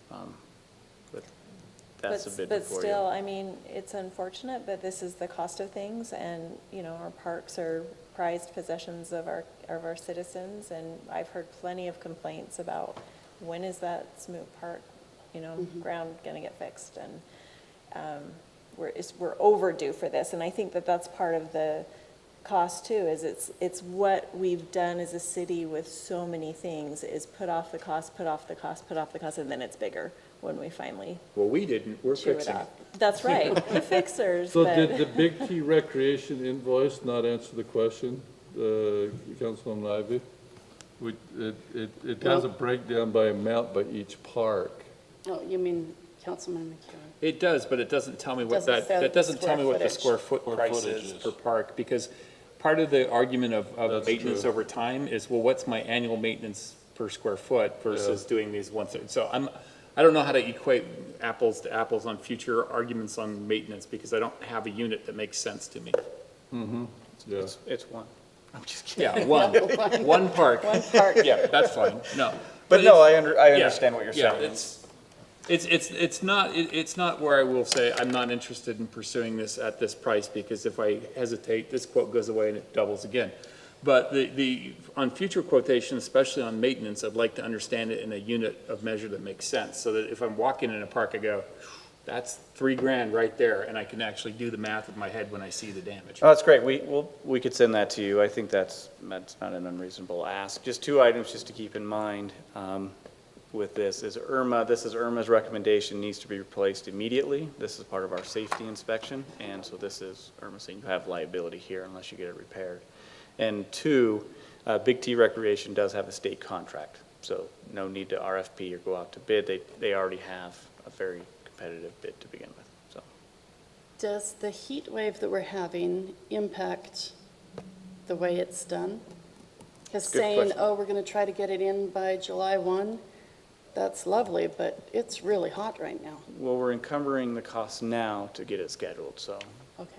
But that's a bid But before still, you. I mean, it's unfortunate, but this is the cost of things, and, our parks are prized possessions of our citizens, and I've heard plenty of complaints about when is that Smoot Park, ground gonna get fixed, and we're overdue for this, and I think that that's part of the cost too, is it's what we've done as a city with so many things, is put off the cost, and then it's bigger when we finally Well, we didn't, we're chew it fixing it. up. That's right, the fixers, So but. did the Big T Recreation invoice not answer the question, Councilwoman Ivy? It has a breakdown by amount by each park. Oh, you mean Councilman McEwen? It does, but it doesn't tell me what Doesn't say that the doesn't tell me what the square square foot Square price footage is is. per park, because part of the argument of That's maintenance true. over time is, well, what's my annual maintenance per square foot versus doing these once, so I don't know how to equate apples to apples on future arguments on maintenance, because I don't have a unit that makes sense to me. Yeah. It's one. I'm just kidding. Yeah, one park. One park. Yeah, that's fine, no. But no, it's- I yeah, understand what you're yeah, saying. it's not where I will say I'm not interested in pursuing this at this price, because if I hesitate, this quote goes away and it doubles again. But on future quotations, especially on maintenance, I'd like to understand it in a unit of measure that makes sense, so that if I'm walking in a park, I go, that's $3,000 right there, and I can actually do the math in my head when I see the damage. Oh, that's great. We could send that to you. I think that's not an unreasonable ask. Just two items just to keep in mind with this is Irma's recommendation needs to be replaced immediately. This is part of our safety inspection, and so this is Irma saying you have liability here unless you get it repaired. And two, Big T Recreation does have a state contract, so no need to RFP or go out to bid. They already have a very competitive bid to begin with, so. Does the heat wave that we're having impact the way it's done? Because Good saying, question. oh, we're going to try to get it in by July 1, that's lovely, but it's really hot right now. Well, we're encumbering the costs now to get it scheduled, so. Okay.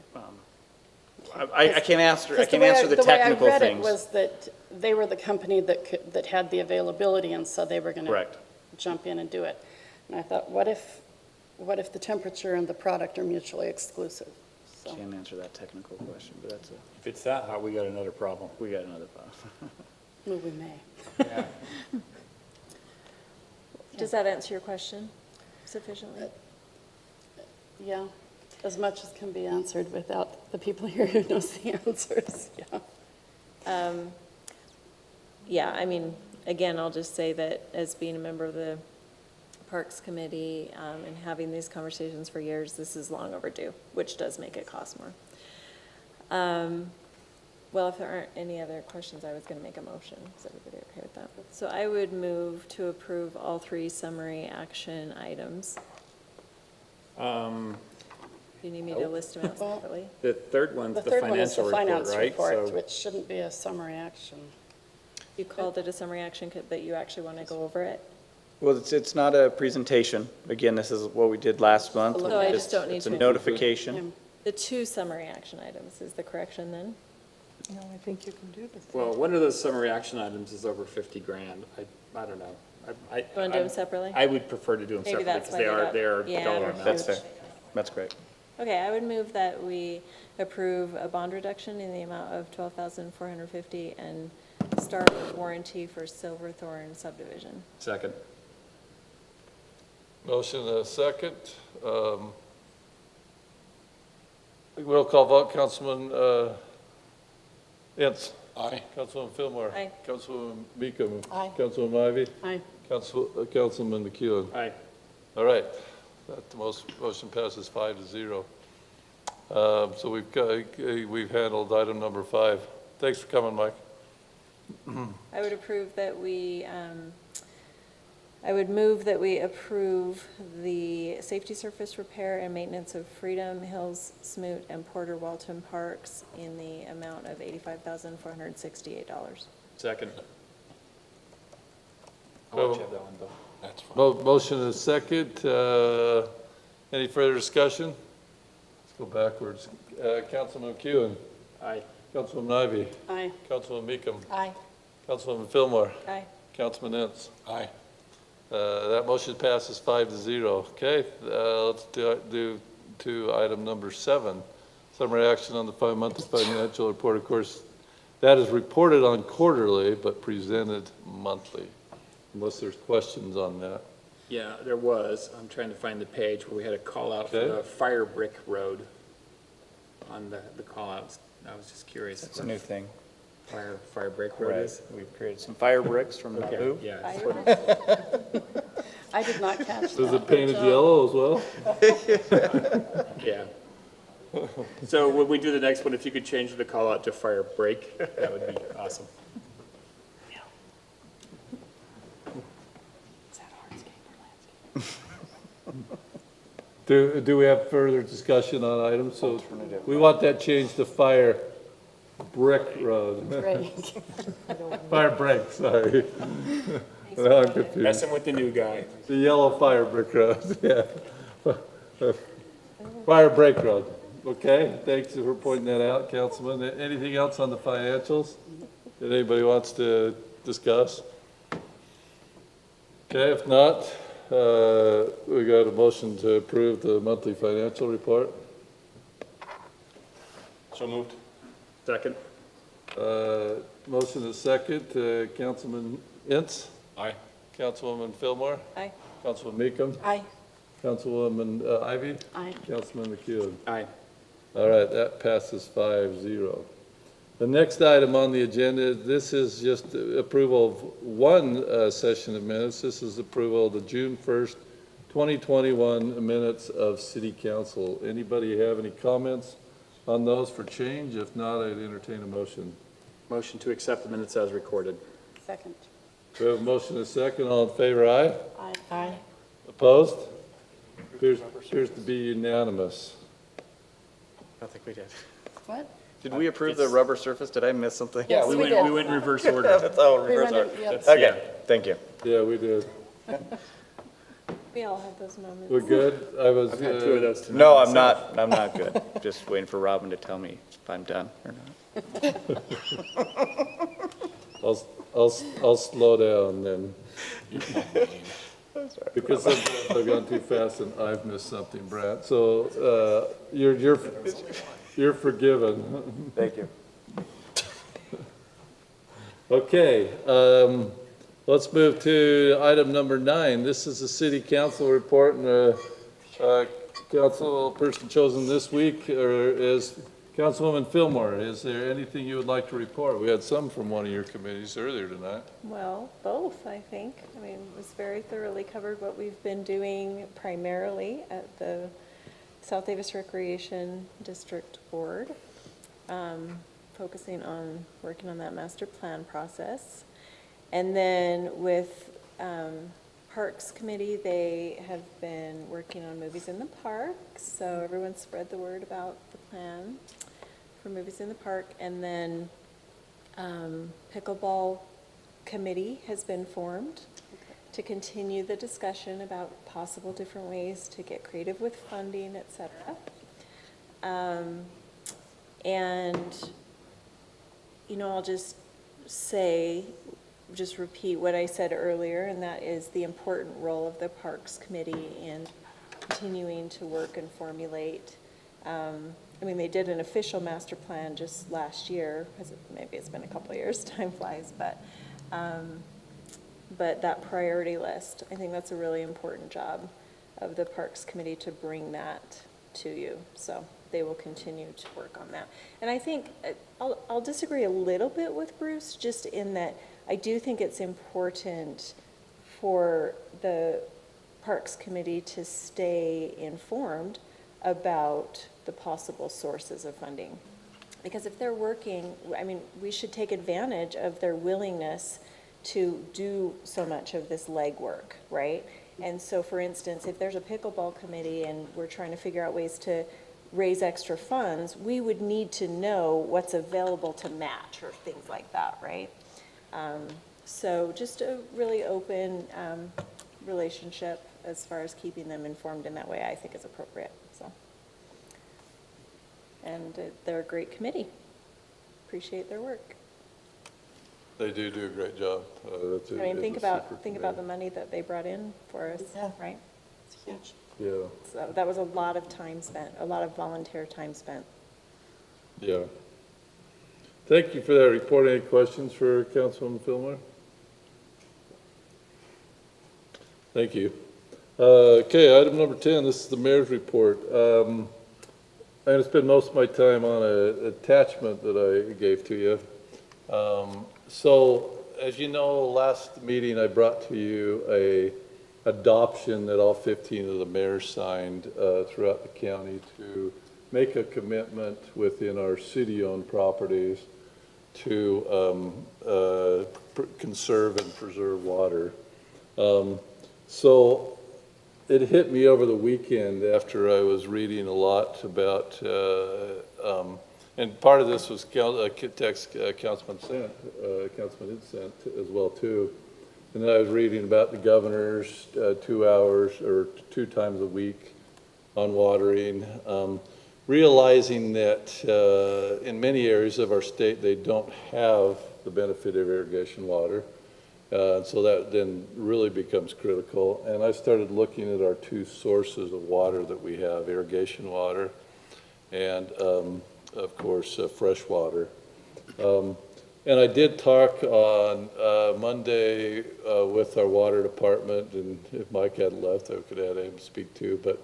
I can't answer the technical The way I read it things. was that they were the company that had the availability, and so they were going to Correct. jump in and do it. And I thought, what if the temperature and the product are mutually exclusive? So, Can't answer that technical question, but If it's that hot, we got another problem. we got another problem. well, we may. Yeah. Does that answer your question sufficiently? Yeah, as much as can be answered without the people here who knows the answers, yeah. Yeah, I mean, again, I'll just say that as being a member of the Parks Committee and having these conversations for years, this is long overdue, which does make it cost more. Well, if there aren't any other questions, I was going to make a motion. Is everybody okay with that? So I would move to approve all three summary action items. You need me to list them out Well, separately? The third one's The the third one is the financial report, finance right? report, So- which shouldn't be a summary action. You called it a summary action, but you actually want to go over it? Well, it's not a presentation. Again, this is what we did last month. No, I just don't need It's a to. notification. The two summary action items is the correction then? No, I think you can do this. Well, one of those summary action items is over $50,000. I don't know. You want to do them separately? I would prefer to do them Maybe separately that's because why they are yeah, dollar they're amounts. That's huge. fair. That's great. Okay, I would move that we approve a bond reduction in the amount of $12,450 and start of warranty for Silverthorne subdivision. Second. Motion and a second. Roll call vote, Councilman Ince. Aye. Councilwoman Fillmore. Aye. Councilwoman Meekum. Aye. Councilwoman Ivy. Aye. Councilman McEwen. Aye. All right, that motion passes 5-0. So we've handled item number 5. Thanks for coming, Mike. I would approve that we, I would move that we approve the safety surface repair and maintenance of Freedom, Hills, Smoot, and Porter Walton Parks in the amount of $85,468. Second. I'll let you have that one, Bill. That's fine. Motion and a second. Any further discussion? Let's go backwards. Councilman McEwen. Aye. Councilwoman Ivy. Aye. Councilwoman Meekum. Aye. Councilwoman Fillmore. Aye. Councilman Ince. Aye. That motion passes 5-0. Okay, let's do to item number 7. Summary action on the monthly financial report. Of course, that is reported on quarterly, but presented monthly, unless there's questions on that. Yeah, there was. I'm trying to find the page where we had a call out for Okay. the Fire Brick Road on the call outs. I was just curious. It's a new thing. Fire Brick Road Right. is? We've created some fire bricks from Okay, bamboo. yeah. I did not catch that. Is it painted yellow as well? Yeah. So when we do the next one, if you could change the call out to Fire Break, that would be awesome. Do we have further discussion on items? So we want that changed to Fire Brick Road. Great. Fire Break, sorry. Now I'm confused. Messing with the new guy. The yellow Fire Brick Road, yeah. Fire Break Road, okay? Thanks for pointing that out, Councilman. Anything else on the financials that anybody wants to discuss? Okay, if not, we got a motion to approve the monthly financial report. So moved. Second? Motion is second, Councilman Ince, Aye. Councilwoman Fillmore, Aye. Councilman Meekum, Aye. Councilwoman Ivy, Aye. Councilman McEwen. Aye. All right, that passes 5-0. The next item on the agenda, this is just approval of one session of minutes. This is approval of the June 1st, 2021 minutes of City Council. Anybody have any comments on those for change? If not, I'd entertain a motion. Motion to accept the minutes as recorded. Second. We have a motion and a second. All in favor, aye? Aye. Aye. Opposed? Appears to be unanimous. I think we did. What? Did we approve the rubber surface? Did I miss something? Yes, we did. We went in reverse order. That's all We reverse rendered- order. yep. Okay, thank you. Yeah, we did. We all have those moments. We're good? I was, I've had two of those tonight. No, I'm not good. Just waiting for Robin to tell me if I'm done or not. I'll slow down then. Because sometimes I've gone too fast and I've missed something, Brad. So, you're forgiven. Thank you. Okay, let's move to item number 9. This is the city council report, and the council person chosen this week is Councilwoman Fillmore. Is there anything you would like to report? We had some from one of your committees earlier tonight. Well, both, I think. I mean, it was very thoroughly covered what we've been doing primarily at the South Davis Recreation District Board, focusing on working on that master plan process. And then with Parks Committee, they have been working on movies in the park, so everyone spread the word about the plan for movies in the park. And then Pickleball Committee has been formed to continue the discussion about possible different ways to get creative with funding, et cetera. And, you know, I'll just say, just repeat what I said earlier, and that is the important role of the Parks Committee in continuing to work and formulate I mean, they did an official master plan just last year, maybe it's been a couple of years, time flies, but that priority list, I think that's a really important job of the Parks Committee to bring that to you. So they will continue to work on that. And I think, I'll disagree a little bit with Bruce, just in that I do think it's important for the Parks Committee to stay informed about the possible sources of funding. Because if they're working, I mean, we should take advantage of their willingness to do so much of this legwork, right? And so, for instance, if there's a pickleball committee and we're trying to figure out ways to raise extra funds, we would need to know what's available to match or things like that, right? So just a really open relationship as far as keeping them informed in that way, I think is appropriate, so. And they're a great committee. Appreciate their work. They do a great job. I mean, think about the money that they brought in for us, right? It's huge. Yeah, So that was a lot of time spent, a lot of volunteer time spent. yeah. Thank you for that report. Any questions for Councilwoman Fillmore? Thank you. Okay, item number 10, this is the mayor's report. I'm going to spend most of my time on an attachment that I gave to you. So, as you know, last meeting I brought to you a adoption that all 15 of the mayors signed throughout the county to make a commitment within our city-owned properties to conserve and preserve water. So it hit me over the weekend after I was reading a lot about, and part of this was text Councilman had sent as well too. And then I was reading about the governor's 2 hours or 2 times a week on watering, realizing that in many areas of our state, they don't have the benefit of irrigation water. So that then really becomes critical. And I started looking at our 2 sources of water that we have, irrigation water and, of course, fresh water. And I did talk on Monday with our water department, and if Mike hadn't left, I could have him speak too, but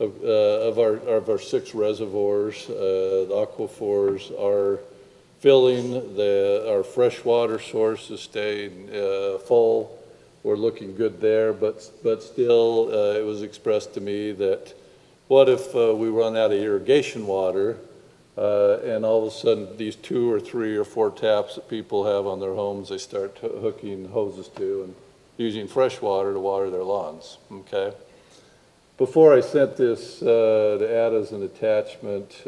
of our 6 reservoirs, the aquifers are filling, our freshwater source is staying full. We're looking good there, but still it was expressed to me that what if we run out of irrigation water and all of a sudden these 2 or 3 or 4 taps that people have on their homes, they start hooking hoses to and using fresh water to water their lawns, okay? Before I sent this to add as an attachment,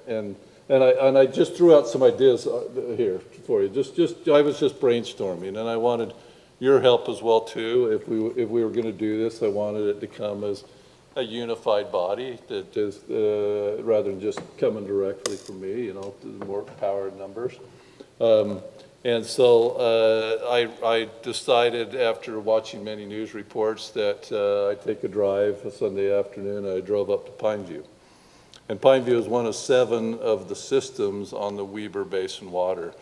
and I just threw out some ideas here for you. I was just brainstorming, and I wanted your help as well too. If we were going to do this, I wanted it to come as a unified body that is rather than just coming directly from me. You know, more power in numbers. And so I decided after watching many news reports that I'd take a drive a Sunday afternoon. I drove up to Pineview. And Pineview is one of 7 of the systems on the Weber Basin water.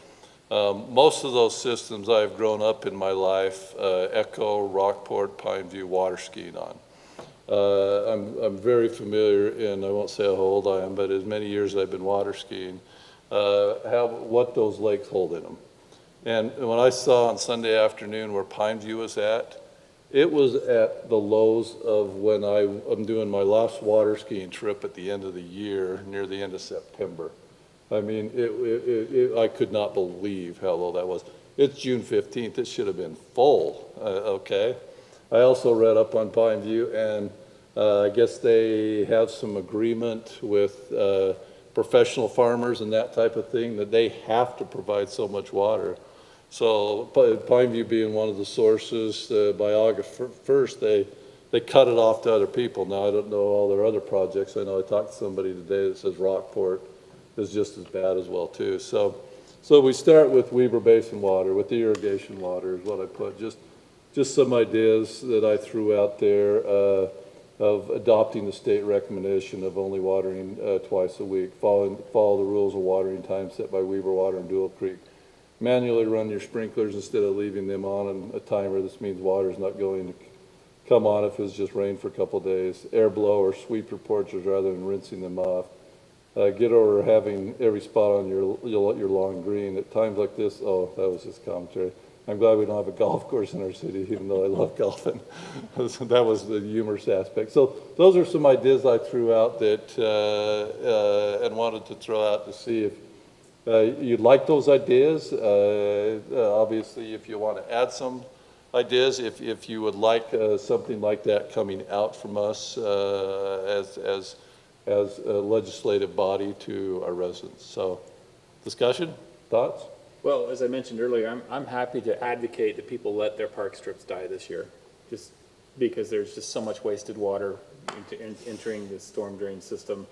Most of those systems I've grown up in my life, Echo, Rockport, Pineview, water skiing on. I'm very familiar, and I won't say how old I am, but as many years as I've been water skiing, what those lakes hold in them. And when I saw on Sunday afternoon where Pineview was at, it was at the lows of when I'm doing my last water skiing trip at the end of the year, near the end of September. I mean, I could not believe how low that was. It's June 15th, it should have been full, okay? I also read up on Pineview, and I guess they have some agreement with professional farmers and that type of thing, that they have to provide so much water. So Pineview being one of the sources, by August 1st, they cut it off to other people. Now, I don't know all their other projects. I know I talked to somebody today that says Rockport is just as bad as well, too. So we start with Weber Basin water, with the irrigation water is what I put. Just some ideas that I threw out there. of adopting the state recommendation of only watering twice a week, follow the rules of watering time set by Weaver Water and Dual Creek. Manually run your sprinklers instead of leaving them on a timer. This means water is not going to come on if it's just rained for a couple of days. Air blow or sweep your porches rather than rinsing them off. Get over having every spot on your lawn green. At times like this, oh, that was just commentary. I'm glad we don't have a golf course in our city, even though I love golfing. That was the humorous aspect. So those are some ideas I threw out that, and wanted to throw out to see if you'd like those ideas. Obviously, if you want to add some ideas, if you would like something like that coming out from us as a legislative body to our residents. So, discussion, thoughts? Well, as I mentioned earlier, I'm happy to advocate that people let their park strips die this year, just because there's just so much wasted water entering the storm drain system.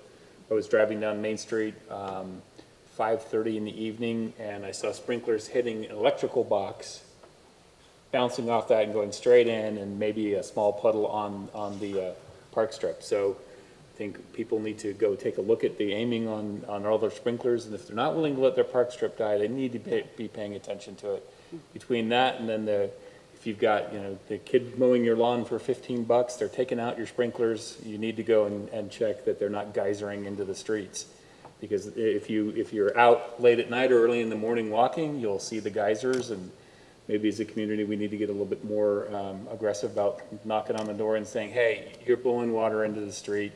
I was driving down Main Street, 5:30 in the evening, and I saw sprinklers hitting an electrical box, bouncing off that and going straight in, and maybe a small puddle on the park strip. So I think people need to go take a look at the aiming on all their sprinklers, and if they're not willing to let their park strip die, they need to be paying attention to it. Between that and then if you've got, the kid mowing your lawn for $15, they're taking out your sprinklers, you need to go and check that they're not geysering into the streets. Because if you're out late at night or early in the morning walking, you'll see the geysers, and maybe as a community, we need to get a little bit more aggressive about knocking on the door and saying, hey, you're blowing water into the street.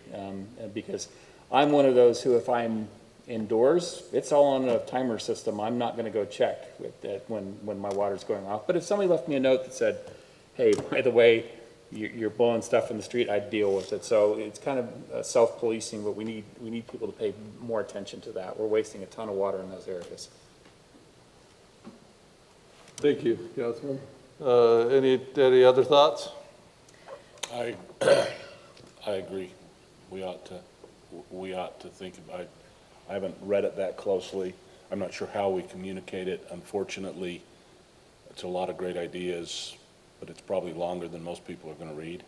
Because I'm one of those who, if I'm indoors, it's all on a timer system. I'm not going to go check when my water's going off. But if somebody left me a note that said, hey, by the way, you're blowing stuff in the street, I'd deal with it. So it's kind of self-policing, but we need people to pay more attention to that. We're wasting a ton of water in those areas. Thank you, Councilman. Any other thoughts? I agree. We ought to think about it. I haven't read it that closely. I'm not sure how we communicate it. Unfortunately, it's a lot of great ideas, but it's probably longer than most people are going to read.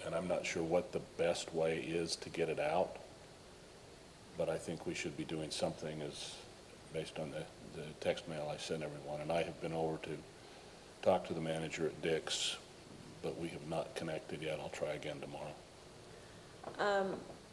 And I'm not sure what the best way is to get it out, but I think we should be doing something based on the text mail I sent everyone. And I have been over to talk to the manager at Dick's, but we have not connected yet. I'll try again tomorrow.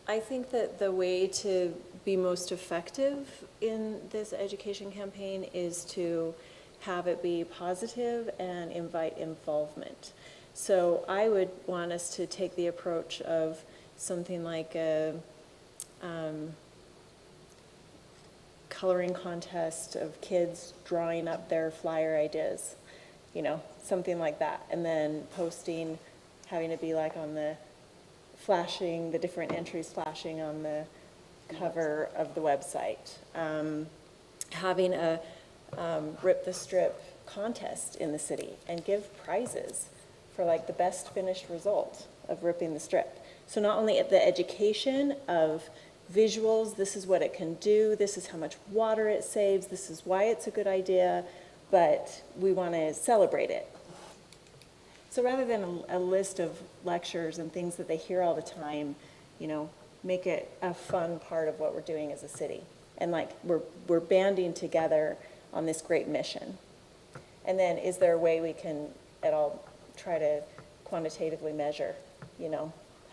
I think that the way to be most effective in this education campaign is to have it be positive and invite involvement. So I would want us to take the approach of something like a coloring contest of kids drawing up their flyer ideas, something like that. And then posting, having it be like on the different entries flashing on the cover of the website. Having a Rip the Strip contest in the city and give prizes for like the best finished result of ripping the strip. So not only at the education of visuals, this is what it can do, this is how much water it saves, this is why it's a good idea, but we want to celebrate it. So rather than a list of lectures and things that they hear all the time, make it a fun part of what we're doing as a city. And like we're banding together on this great mission. And then is there a way we can at all try to quantitatively measure,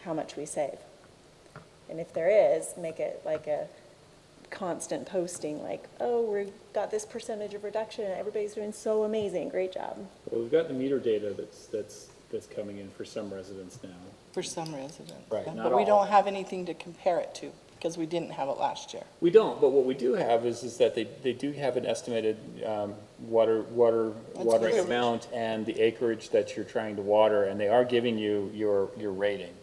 how much we save? And if there is, make it like a constant posting, like, oh, we got this percentage of reduction, and everybody's doing so amazing, great job. Well, we've got the meter data that's coming in for some residents now. For some residents. Right, Yeah. not But we all. don't have anything to compare it to, because we didn't have it last year. We don't, but what we do have is that they do have an estimated watering great. amount and the acreage that you're trying to water, and they are giving you your rating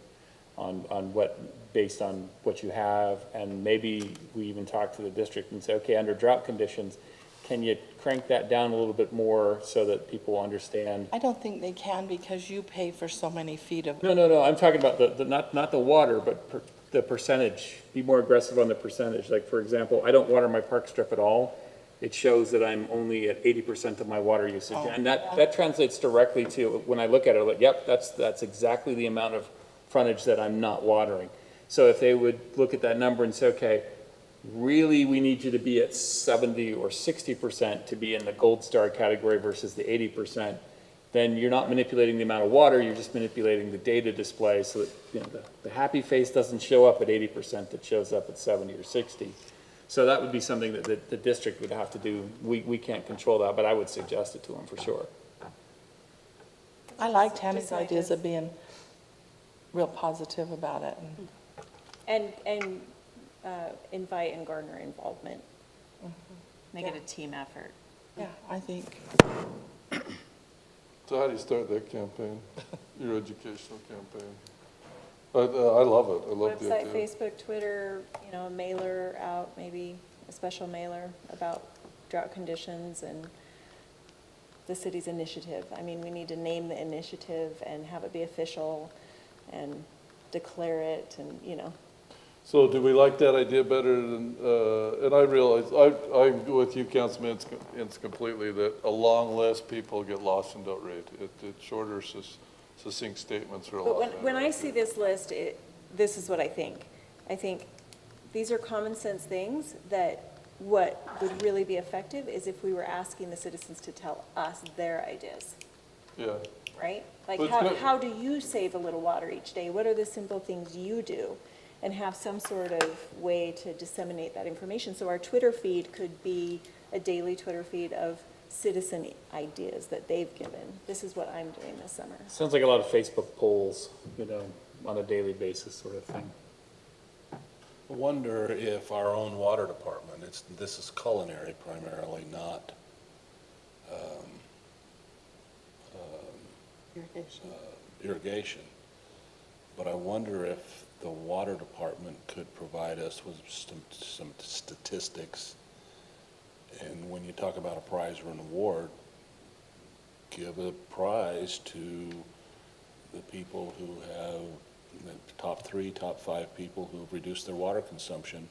on what, based on what you have, and maybe we even talk to the district and say, okay, under drought conditions, can you crank that down a little bit more so that people understand? I don't think they can, because you pay for so many feet of. No, I'm talking about not the water, but the percentage. Be more aggressive on the percentage. Like, for example, I don't water my park strip at all. it shows that I'm only at 80% of my water usage. And that translates directly to, when I look at it, like, yep, that's exactly the amount of frontage that I'm not watering. So if they would look at that number and say, okay, really, we need you to be at 70 or 60% to be in the gold star category versus the 80%, then you're not manipulating the amount of water, you're just manipulating the data display so that, you know, the happy face doesn't show up at 80%, it shows up at 70 or 60. So that would be something that the district would have to do. We can't control that, but I would suggest it to them for sure. I like Tammy's ideas of being real positive about it. And invite and garner involvement. Make it a team effort. Yeah, I think. So how do you start that campaign, your educational campaign? I love it, I love the Website, idea. Facebook, Twitter, you know, a mailer out, maybe a special mailer about drought conditions and the city's initiative. I mean, we need to name the initiative and have it be official and declare it and, you know. So do we like that idea better than, and I realize, I'm with you, Councilman Ince, completely, that a long list, people get lost and don't read. Shorter, succinct statements are a lot But better. when I see this list, this is what I think. I think these are common sense things that what would really be effective is if we were asking the citizens to tell us their ideas, Yeah, right? Like, But it's good. how do you save a little water each day? What are the simple things you do? And have some sort of way to disseminate that information. So our Twitter feed could be a daily Twitter feed of citizen ideas that they've given. This is what I'm doing this summer. Sounds like a lot of Facebook polls, you know, on a daily basis sort of thing. I wonder if our own water department, this is culinary primarily, not irrigation. But I wonder if the water department could provide us with some statistics. And when you talk about a prize or an award, give a prize to the people who have, the top 3, top 5 people who have reduced their water consumption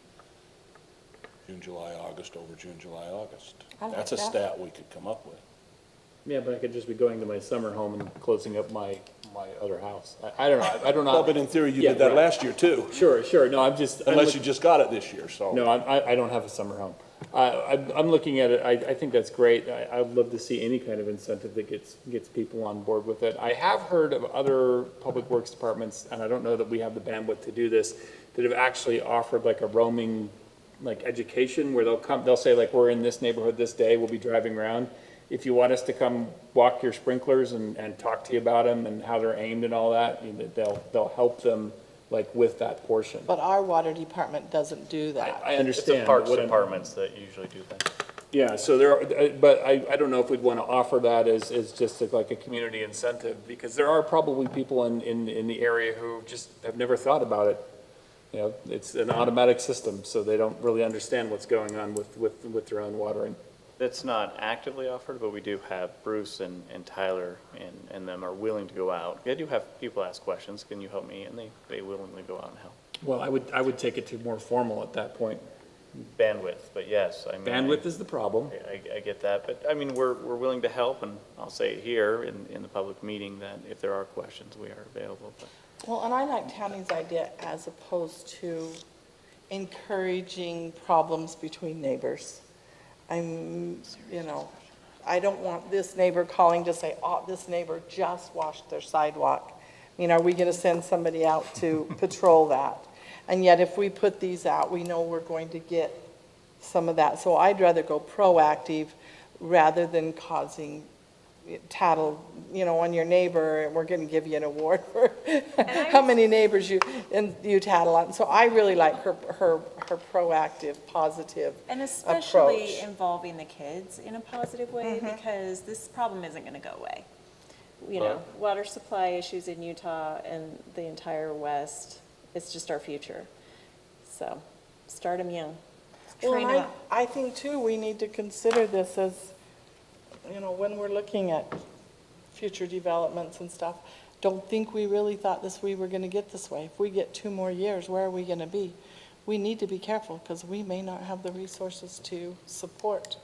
June, July, August, over June, July, August. I like That's a that. stat we could come up with. Yeah, but I could just be going to my summer home and closing up my other house. I don't know, I don't know. Well, but in theory, you Yeah, did that right. last year too, Sure, no, I'm unless you just got it this year, so. No, I don't have a summer home. I'm looking at it, I think that's great. I'd love to see any kind of incentive that gets people on board with it. I have heard of other public works departments, and I don't know that we have the bandwidth to do this, that have actually offered like a roaming, like education, where they'll say like, we're in this neighborhood this day, we'll be driving around. If you want us to come walk your sprinklers and talk to you about them and how they're aimed and all that, they'll help them like with that portion. But our water department doesn't do that. I It's understand. the parks what I'm- departments that usually do that. Yeah, so there are, but I don't know if we'd want to offer that as just like a community incentive, because there are probably people in the area who just have never thought about it. You know, it's an automatic system, so they don't really understand what's going on with their own watering. That's not actively offered, but we do have Bruce and Tyler and them are willing to go out. I do have people ask questions, can you help me? And they willingly go out and help. Well, I would take it to more formal at that point. Bandwidth, but yes, I mean. Bandwidth is the problem. I get that, but I mean, we're willing to help, and I'll say it here in the public meeting that if there are questions, we are available. But Well, and I like Tammy's idea as opposed to encouraging problems between neighbors. I don't want this neighbor calling to say, oh, this neighbor just washed their sidewalk. I mean, are we going to send somebody out to patrol that? And yet if we put these out, we know we're going to get some of that. So I'd rather go proactive rather than causing tattle, on your neighbor, and we're going to give you an award for how many neighbors you tattle on. So I really like her proactive, positive And especially approach. involving the kids in a positive way, because this problem isn't going to go away. You know, water supply issues in Utah and the entire West, it's just our future. So, start them young. Well, Train and them up. I think too, we need to consider this as, when we're looking at future developments and stuff, don't think we really thought we were gonna get this way. If we get 2 more years, where are we gonna be? We need to be careful, because we may not have the resources to support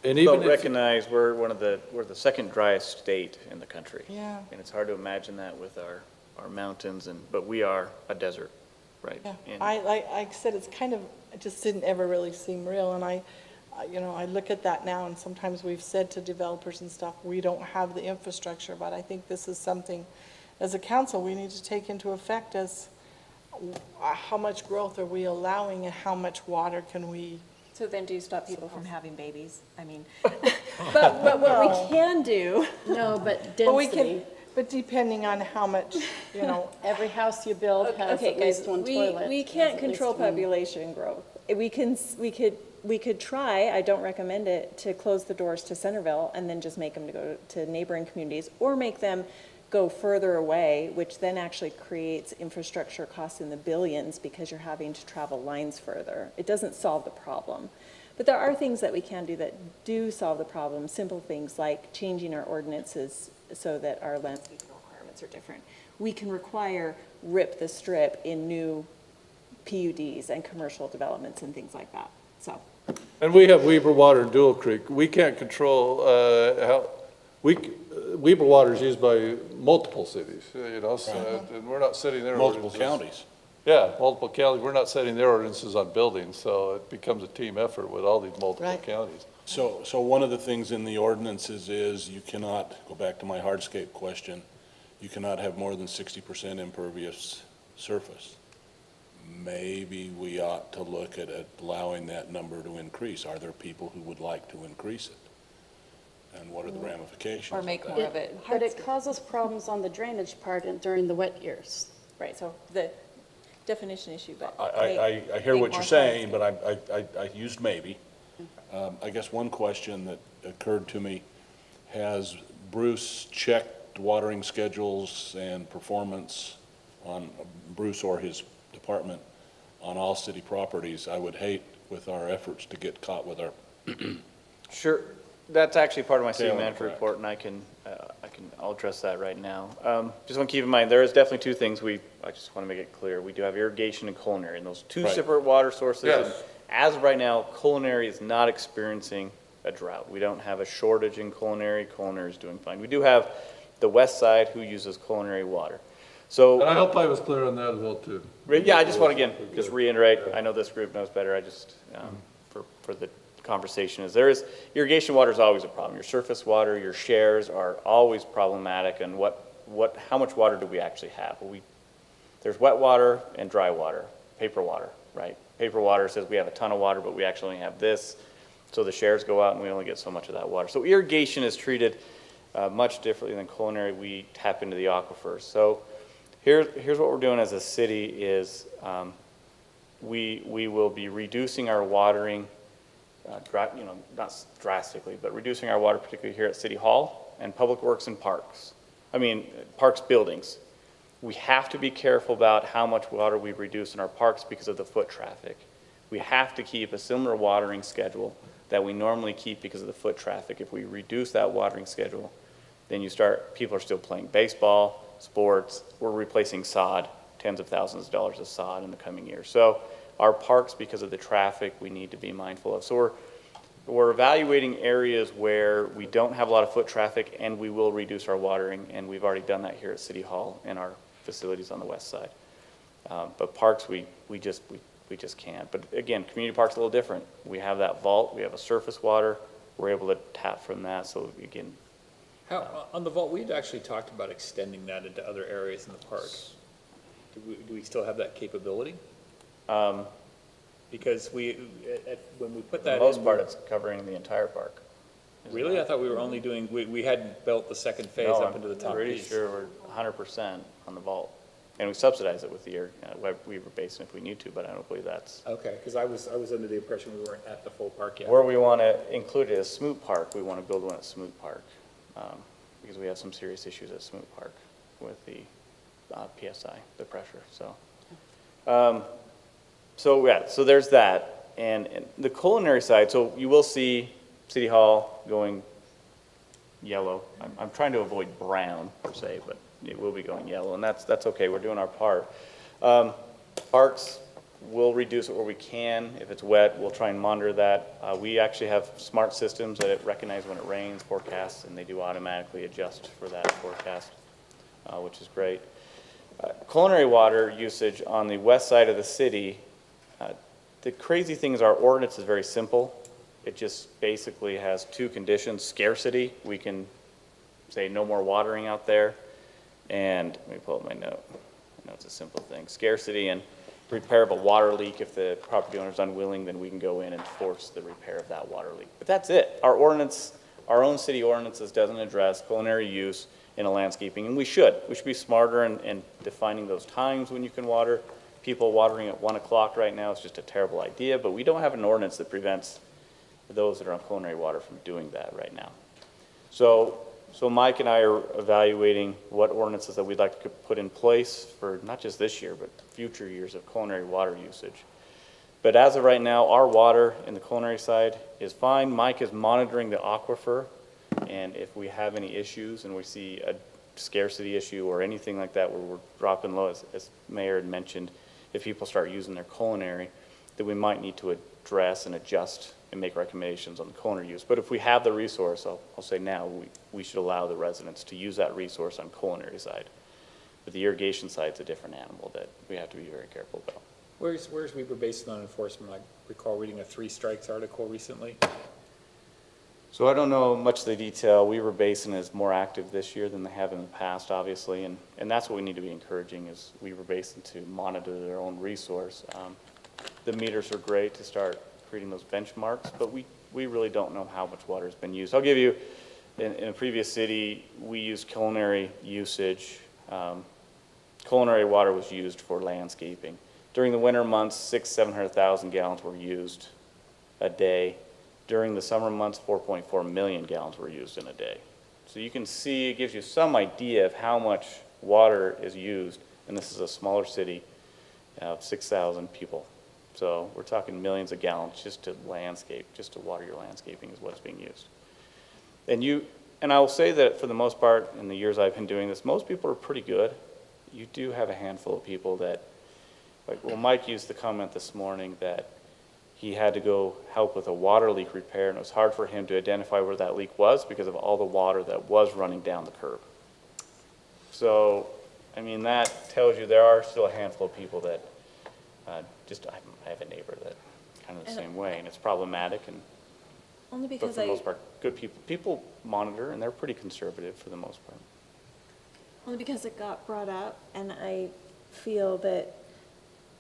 And even But if, recognize we're the second driest state in the country. Yeah. And it's hard to imagine that with our mountains but we are a desert, right? Yeah, And- like I said, it's kind of, it just didn't ever really seem real, and I look at that now, and sometimes we've said to developers and stuff, we don't have the infrastructure, but I think this is something, as a council, we need to take into effect as how much growth are we allowing and how much water can we, So then do you stop people from having babies? I mean, but what we can do, No, but but we density, can, but depending on how much, every house you build has okay, at guys, least one toilet. we has can't at control least one- population growth. We could try, I don't recommend it, to close the doors to Centerville and then just make them to go to neighboring communities, or make them go further away, which then actually creates infrastructure costs in the billions because you're having to travel lines further. It doesn't solve the problem. But there are things that we can do that do solve the problem, simple things like changing our ordinances so that our landscaping requirements are different. We can require rip the strip in new PUDs and commercial developments and things like that, so. and we have Weber Water and Dual Creek. We can't control, Weber Water is used by multiple cities, so, and we're not setting their Multiple ordinances. counties. Yeah, multiple counties. We're not setting their ordinances on buildings, so it becomes a team effort with all these multiple Right. counties. So one of the things in the ordinances is you cannot, go back to my hardscape question, you cannot have more than 60% impervious surface. Maybe we ought to look at allowing that number to increase. Are there people who would like to increase it? And what are the ramifications Or of make that? more of it. But it causes problems on the drainage part during the wet years. Right, so the definition issue, but. I hear make what more you're saying, hardscape. but I used maybe. I guess one question that occurred to me, has Bruce checked watering schedules and performance on, Bruce or his department, on all city properties? I would hate with our efforts to get caught with our, Sure, that's actually part of my city Tail on manager crack. report, and I'll address that right now. Just want to keep in mind, there is definitely two things I just want to make it clear. We do have irrigation and culinary, and those two Right. separate water sources. Yes. And as of right now, culinary is not experiencing a drought. We don't have a shortage in culinary. Culinary is doing fine. We do have the west side who uses culinary water. So. And I hope I was clear on that as well, too. Yeah, I just want to, again, just reiterate, I know this group knows better, I just, for the conversation, is irrigation water is always a problem. Your surface water, your shares are always problematic, and how much water do we actually have? Well, there's wet water and dry water, paper water, right? Paper water says we have a ton of water, but we actually only have this, so the shares go out and we only get so much of that water. So irrigation is treated much differently than culinary. We tap into the aquifers. So here's what we're doing as a city is we will be reducing our watering, not drastically, but reducing our water, particularly here at City Hall and Public Works and Parks. Parks buildings. We have to be careful about how much water we reduce in our parks because of the foot traffic. We have to keep a similar watering schedule that we normally keep because of the foot traffic. If we reduce that watering schedule, then people are still playing baseball, sports. We're replacing sod, tens of thousands of dollars of sod in the coming years. So our parks, because of the traffic, we need to be mindful of. So we're evaluating areas where we don't have a lot of foot traffic and we will reduce our watering, and we've already done that here at City Hall and our facilities on the west side. But parks, we just can't. But again, community parks a little different. We have that vault, we have a surface water, we're able to tap from that. So again, On the vault, we'd actually talked about extending that into other areas in the park. Do we still have that capability? Because when we put for that the in. most part, it's covering the entire park. Really? I thought we were only doing, we hadn't built the second phase No, up into the top I'm pretty piece. sure we're 100% on the vault. And we subsidize it with the Weber Basin if we need to, but I don't believe that's. Okay, because I was under the impression we weren't at the full park yet. Where we want to include it is Smoot Park, we want to build one at Smoot Park, because we have some serious issues at Smoot Park with the PSI, the pressure, so. So there's that. And the culinary side, so you will see City Hall going yellow. I'm trying to avoid brown per se, but it will be going yellow, and that's okay, we're doing our part. Parks, We'll reduce it where we can. If it's wet, we'll try and monitor that. We actually have smart systems that it recognize when it rains, forecasts, and they do automatically adjust for that forecast, which is great. Culinary water usage on the west side of the city, the crazy thing is our ordinance is very simple. It just basically has two conditions: scarcity, we can say no more watering out there, and let me pull up my note. I know it's a simple thing. Scarcity and repair of a water leak. If the property owner is unwilling, then we can go in and force the repair of that water leak. But that's it. Our ordinance, our own city ordinances doesn't address culinary use in a landscaping, and we should. We should be smarter in defining those times when you can water. People watering at 1 o'clock right now is just a terrible idea, but we don't have an ordinance that prevents those that are on culinary water from doing that right now. So Mike and I are evaluating what ordinances that we'd like to put in place for not just this year, but future years of culinary water usage. But as of right now, our water in the culinary side is fine. Mike is monitoring the aquifer, and if we have any issues and we see a scarcity issue or anything like that where we're dropping low, as Mayor had mentioned, if people start using their culinary, then we might need to address and adjust and make recommendations on the culinary use. But if we have the resource, I'll say now, we should allow the residents to use that resource on culinary side. But the irrigation side's a different animal that we have to be very careful about. Where's Weaver Basin on enforcement? I recall reading a 3 strikes article recently. So I don't know much of the detail. Weaver Basin is more active this year than they have in the past, obviously, and that's what we need to be encouraging is Weaver Basin to monitor their own resource. The meters are great to start creating those benchmarks, but we really don't know how much water has been used. I'll give you, in a previous city, we used culinary usage. Culinary water was used for landscaping. During the winter months, 700,000 gallons were used a day. During the summer months, 4.4 million gallons were used in a day. So you can see, it gives you some idea of how much water is used, and this is a smaller city of 6,000 people. So we're talking millions of gallons just to landscape, just to water your landscaping is what's being used. And I will say that for the most part, in the years I've been doing this, most people are pretty good. You do have a handful of people that, like, well, Mike used the comment this morning that he had to go help with a water leak repair, and it was hard for him to identify where that leak was because of all the water that was running down the curb. So, I mean, that tells you there are still a handful of people that I have a neighbor that kind of the same way, and it's problematic, and Only but because for the most part, good people. People monitor, and they're pretty conservative for the most part. Only because it got brought up, and I feel that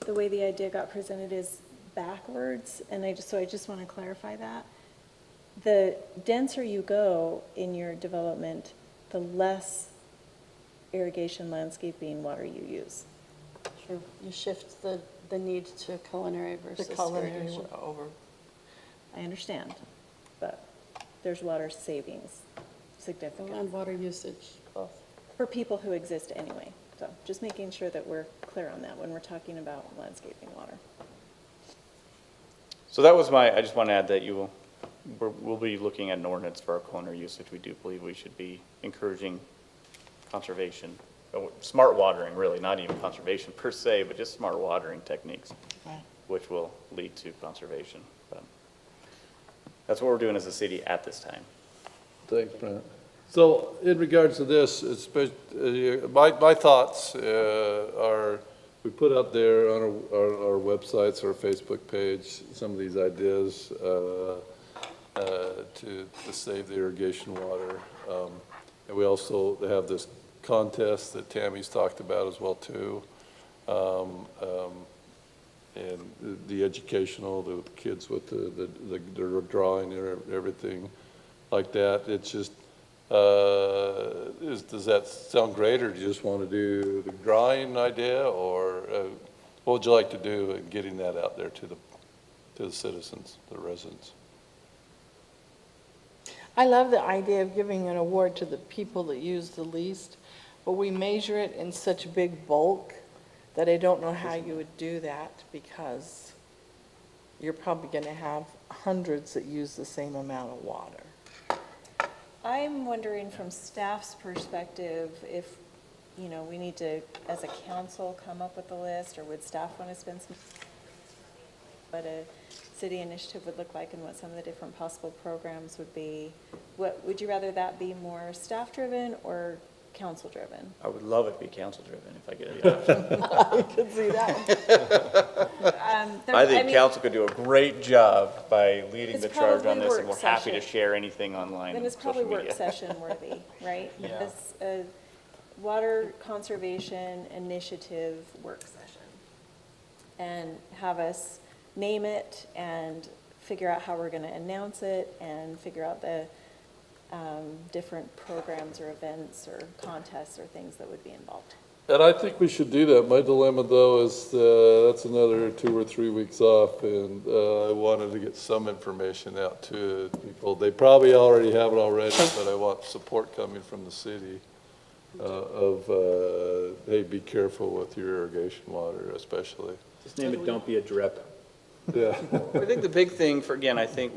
the way the idea got presented is backwards, and I just want to clarify that. The denser you go in your development, the less irrigation, landscaping, water you use. True. You shift the need to culinary The versus culinary irrigation. over. I understand, but there's water savings, significant, And water usage, both. for people who exist anyway. So just making sure that we're clear on that when we're talking about landscaping water. So that was I just want to add that we'll be looking at an ordinance for our culinary usage. We do believe we should be encouraging conservation, smart watering really, not even conservation per se, but just smart watering techniques, Right. which will lead to conservation. But that's what we're doing as a city at this time. Thanks, Brent. So in regards to this, my thoughts are, we put out there on our websites, our Facebook page, some of these ideas to save the irrigation water. And we also have this contest that Tammy's talked about as well too. And the educational, the kids with the drawing and everything like that. It's just, does that sound great, or do you just want to do the drawing idea, or what would you like to do in getting that out there to the citizens, the residents? I love the idea of giving an award to the people that use the least, but we measure it in such big bulk that I don't know how you would do that, because you're probably going to have hundreds that use the same amount of water. I'm wondering from staff's perspective if, we need to, as a council, come up with a list, or would staff want to spend some? what a city initiative would look like and what some of the different possible programs would be. What, would you rather that be more staff-driven or council-driven? I would love it to be council-driven if I get the option. I can see that. I think council could do a great job by leading It's the charge on probably this, and we're work happy to session. share anything online Then and it's probably social work media. session worthy, right? Yeah. It's a water conservation initiative work session. And have us name it and figure out how we're gonna announce it and figure out the different programs or events or contests or things that would be involved. And I think we should do that. My dilemma, though, is that's another 2 or 3 weeks off, and I wanted to get some information out to people. They probably already have it already, but I want support coming from the city hey, be careful with your irrigation water, especially. Just name it, don't be a drip. Yeah. I think the big thing for, again, I think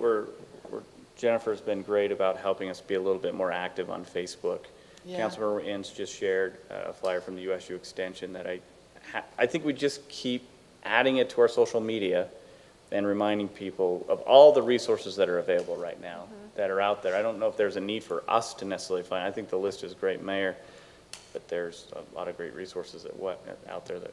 Jennifer's been great about helping us be a little bit more active on Facebook. Yeah. Councilmember Inns just shared a flyer from the USU Extension that I think we just keep adding it to our social media and reminding people of all the resources that are available right now, that are out there. I don't know if there's a need for us to necessarily find, I think the list is great, Mayor, but there's a lot of great resources out there that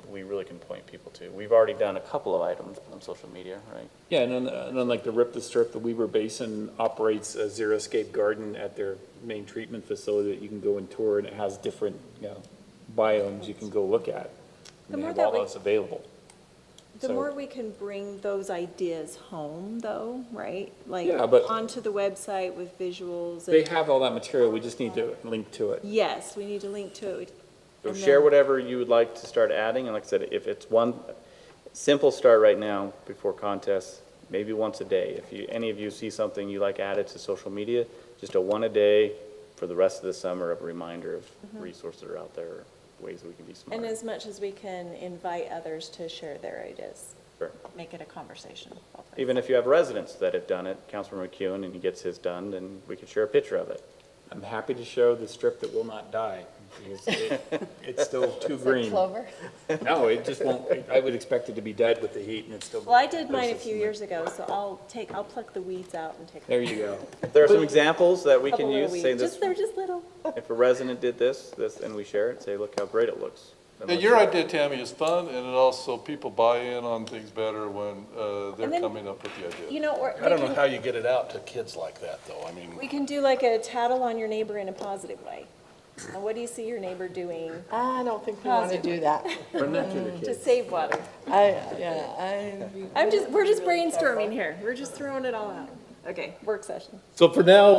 we really can point people to. We've already done a couple of items on social media, right? Yeah, and then like the Rip the Strip, the Weaver Basin operates a Xeriscape garden at their main treatment facility that you can go and tour, and it has different, biomes you can go look at. The And they more have that all we- those available. The So- more we can bring those ideas home, though, right? Like, Yeah, but- onto the website with visuals. They And have all that material, we just need to link to it. yes, we need to link to it. So And share then- whatever you would like to start adding, and like I said, if it's one simple start right now before contests, maybe once a day. If any of you see something you like added to social media, just a one a day for the rest of the summer of a reminder of resources that are out there, ways we can be And smart. as much as we can invite others to share their ideas, Sure. make it a conversation. both ways. Even if you have residents that have done it, Councilmember McEwen, and he gets his done, then we can share a picture of it. I'm happy to show the strip that will not die, because it's still too Is it green. clover? No, it just won't, I would expect it to be dead with the heat, and it's still. Well, I did mine a persists few in there. years ago, so I'll pluck the weeds out and take. There you go. If there are some examples that we Couple can little use, say weeds, this, they're just little. if a resident did this, and we share it, say, look how great it looks. Then Yeah, let's your share it. idea, Tammy, is fun, and it also, people buy in on things better when they're And then- coming up with the idea. You know, or I don't know how you get it out to kids like that, though. I mean, we can do like a tattle on your neighbor in a positive way. And what do you see your neighbor doing I don't think we want to do that. Bring that to the to kids. save water? We're just brainstorming here. We're just throwing it all out. Okay, work session. So for now,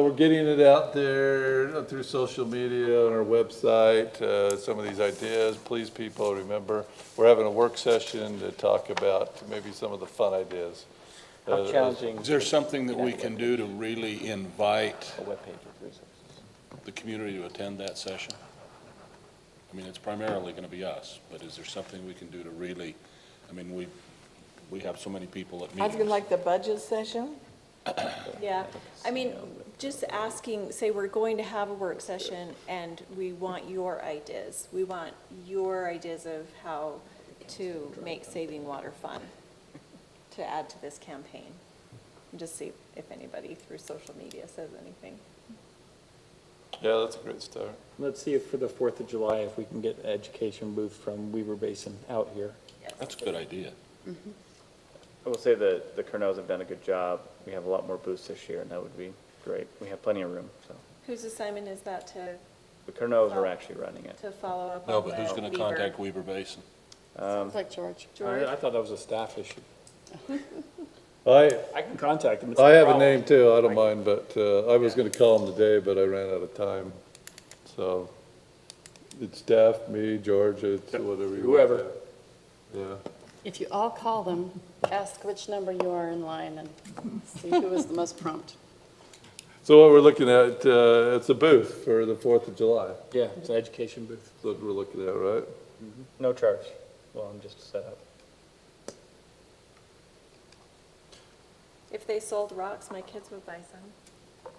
we're getting it out there through social media, on our website, some of these ideas. Please, people, remember, we're having a work session to talk about maybe some of the fun ideas. How challenging is there something that we can do to really invite a webpage with resources? the community to attend that session? I mean, it's primarily going to be us, but is there something we can do to really, I mean, we have so many people at I was meetings. gonna like the budget session. Yeah, I mean, just asking, say we're going to have a work session and we want your ideas. We want your ideas of how to make saving water fun, to add to this campaign. And just see if anybody through social media says anything. Yeah, that's a great start. Let's see if for the 4th of July, if we can get an education booth from Weaver Basin out here. Yes. That's a good idea. I will say that the Cornells have done a good job. We have a lot more booths this year, and that would be great. We have plenty of room, so. Whose assignment is that The Cornells are actually running it. to follow up on No, but who's the going to Weaver? contact Weaver Basin? Sounds like George. I thought that was a staff issue. I I can contact him. It's I no have a problem. name too, I don't mind, but I was gonna call him today, but I ran out of time. So it's staff, me, George, it's whatever you want. Whoever. Yeah. If you all call them, ask which number you are in line and see who is the most prompt. So what we're looking at, it's a booth for the 4th of July. Yeah, it's an education booth. That's what we're looking at, right? No charge. Well, I'm just set up. If they sold rocks, my kids would buy some.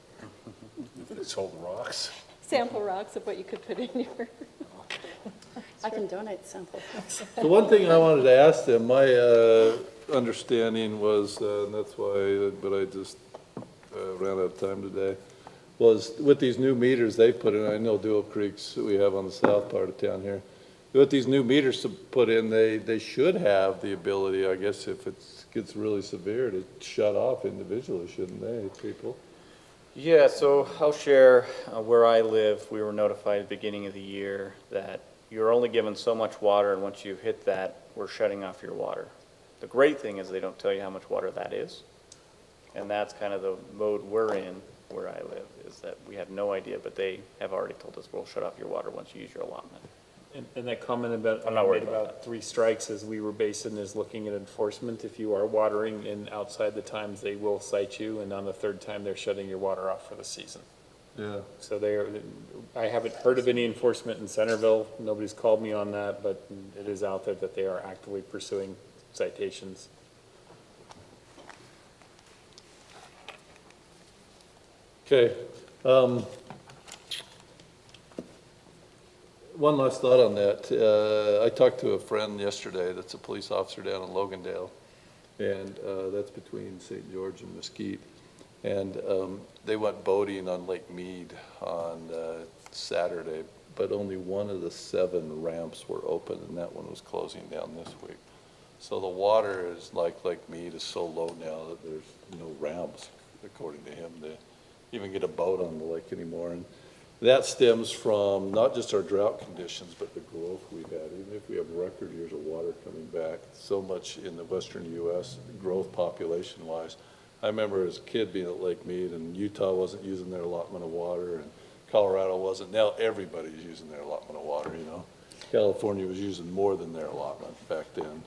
If they sold rocks? Sample rocks of what you could put in your. I can donate samples. The one thing I wanted to ask them, understanding was, and that's why, but I just ran out of time today, was with these new meters they put in, I know Dual Creeks we have on the south part of town here, with these new meters to put in, they should have the ability, I guess, if it gets really severe, to shut off individually, shouldn't they, people? Yeah, so I'll share where I live. We were notified at the beginning of the year that you're only given so much water, and once you hit that, we're shutting off your water. The great thing is they don't tell you how much water that is. And that's kind of the mode we're in where I live, is that we have no idea, but they have already told us we'll shut off your water once you use your allotment. And that comment about, I'm not worried made about about 3 strikes as we were basing is looking at enforcement. If you are watering in outside the times, they will cite you, and on the 3rd time, they're shutting your water off for the season. Yeah. So I haven't heard of any enforcement in Centerville. Nobody's called me on that, but it is out there that they are actively pursuing citations. Okay. One last thought on that. I talked to a friend yesterday that's a police officer down in Logandale, and that's between St. George and Mesquite. And they went boating on Lake Mead on Saturday, but only one of the 7 ramps were open, and that one was closing down this week. So the water is like Lake Mead is so low now that there's no ramps, according to him, to even get a boat on the lake anymore. And that stems from not just our drought conditions, but the growth we've had. Even if we have record years of water coming back, so much in the western U.S., growth population-wise. I remember as a kid being at Lake Mead, and Utah wasn't using their allotment of water, and Colorado wasn't. Now everybody's using their allotment of water, you know. California was using more than their allotment back then.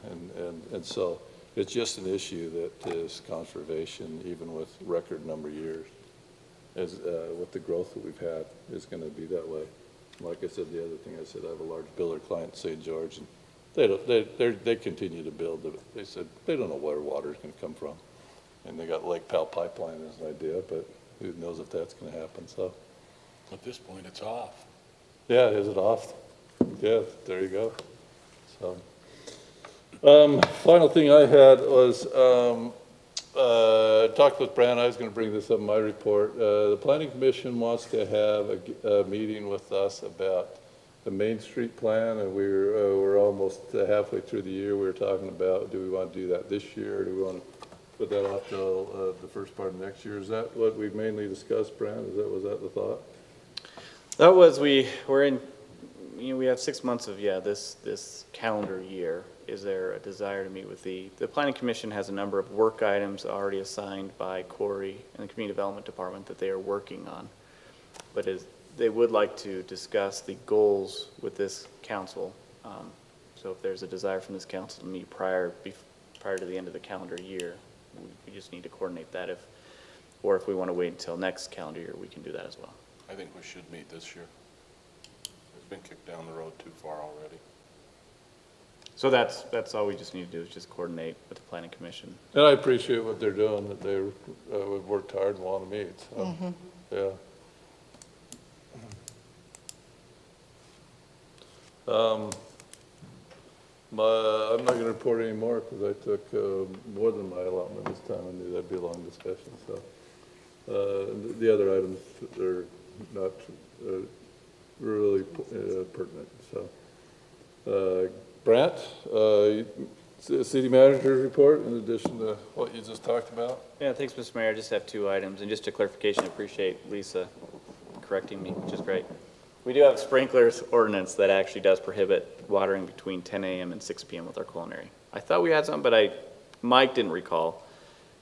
And so it's just an issue that is conservation, even with record number of years. As with the growth that we've had, is going to be that way. Like I said, the other thing I said, I have a large builder client in St. George, and they continue to build. They said they don't know where water is going to come from, and they got Lake Powell pipeline as an idea, but who knows if that's going to happen? So, At this point, it's off. yeah, is it off? Yeah, there you go. So, final thing I had was. Talked with Brad, I was going to bring this up in my report. The Planning Commission wants to have a meeting with us about the Main Street plan, and we're almost halfway through the year. We were talking about, do we want to do that this year, or do we want to put that off till the first part of next year? Is that what we've mainly discussed, Brad? Was that the thought? That was, we're in, we have 6 months of, this calendar year. Is there a desire to meet with the Planning Commission has a number of work items already assigned by Corey and the Community Development Department that they are working on. But they would like to discuss the goals with this council. So if there's a desire from this council to meet prior to the end of the calendar year, we just need to coordinate that. Or if we want to wait until next calendar year, we can do that as well. I think we should meet this year. It's been kicked down the road too far already. So that's all we just need to do is just coordinate with the Planning Commission. And I appreciate what they're doing, that they've worked hard and want to meet, so, yeah. I'm not going to report any more because I took more than my allotment this time. I knew that'd be a long discussion, so. The other items are not really pertinent, so. Brant, city manager's report in addition to what you just talked about? Yeah, thanks, Mr. Mayor. I just have 2 items, and just a clarification, I appreciate Lisa correcting me, which is great. We do have a sprinklers ordinance that actually does prohibit watering between 10 a.m. and 6 p.m. with our culinary. I thought we had something, but Mike didn't recall.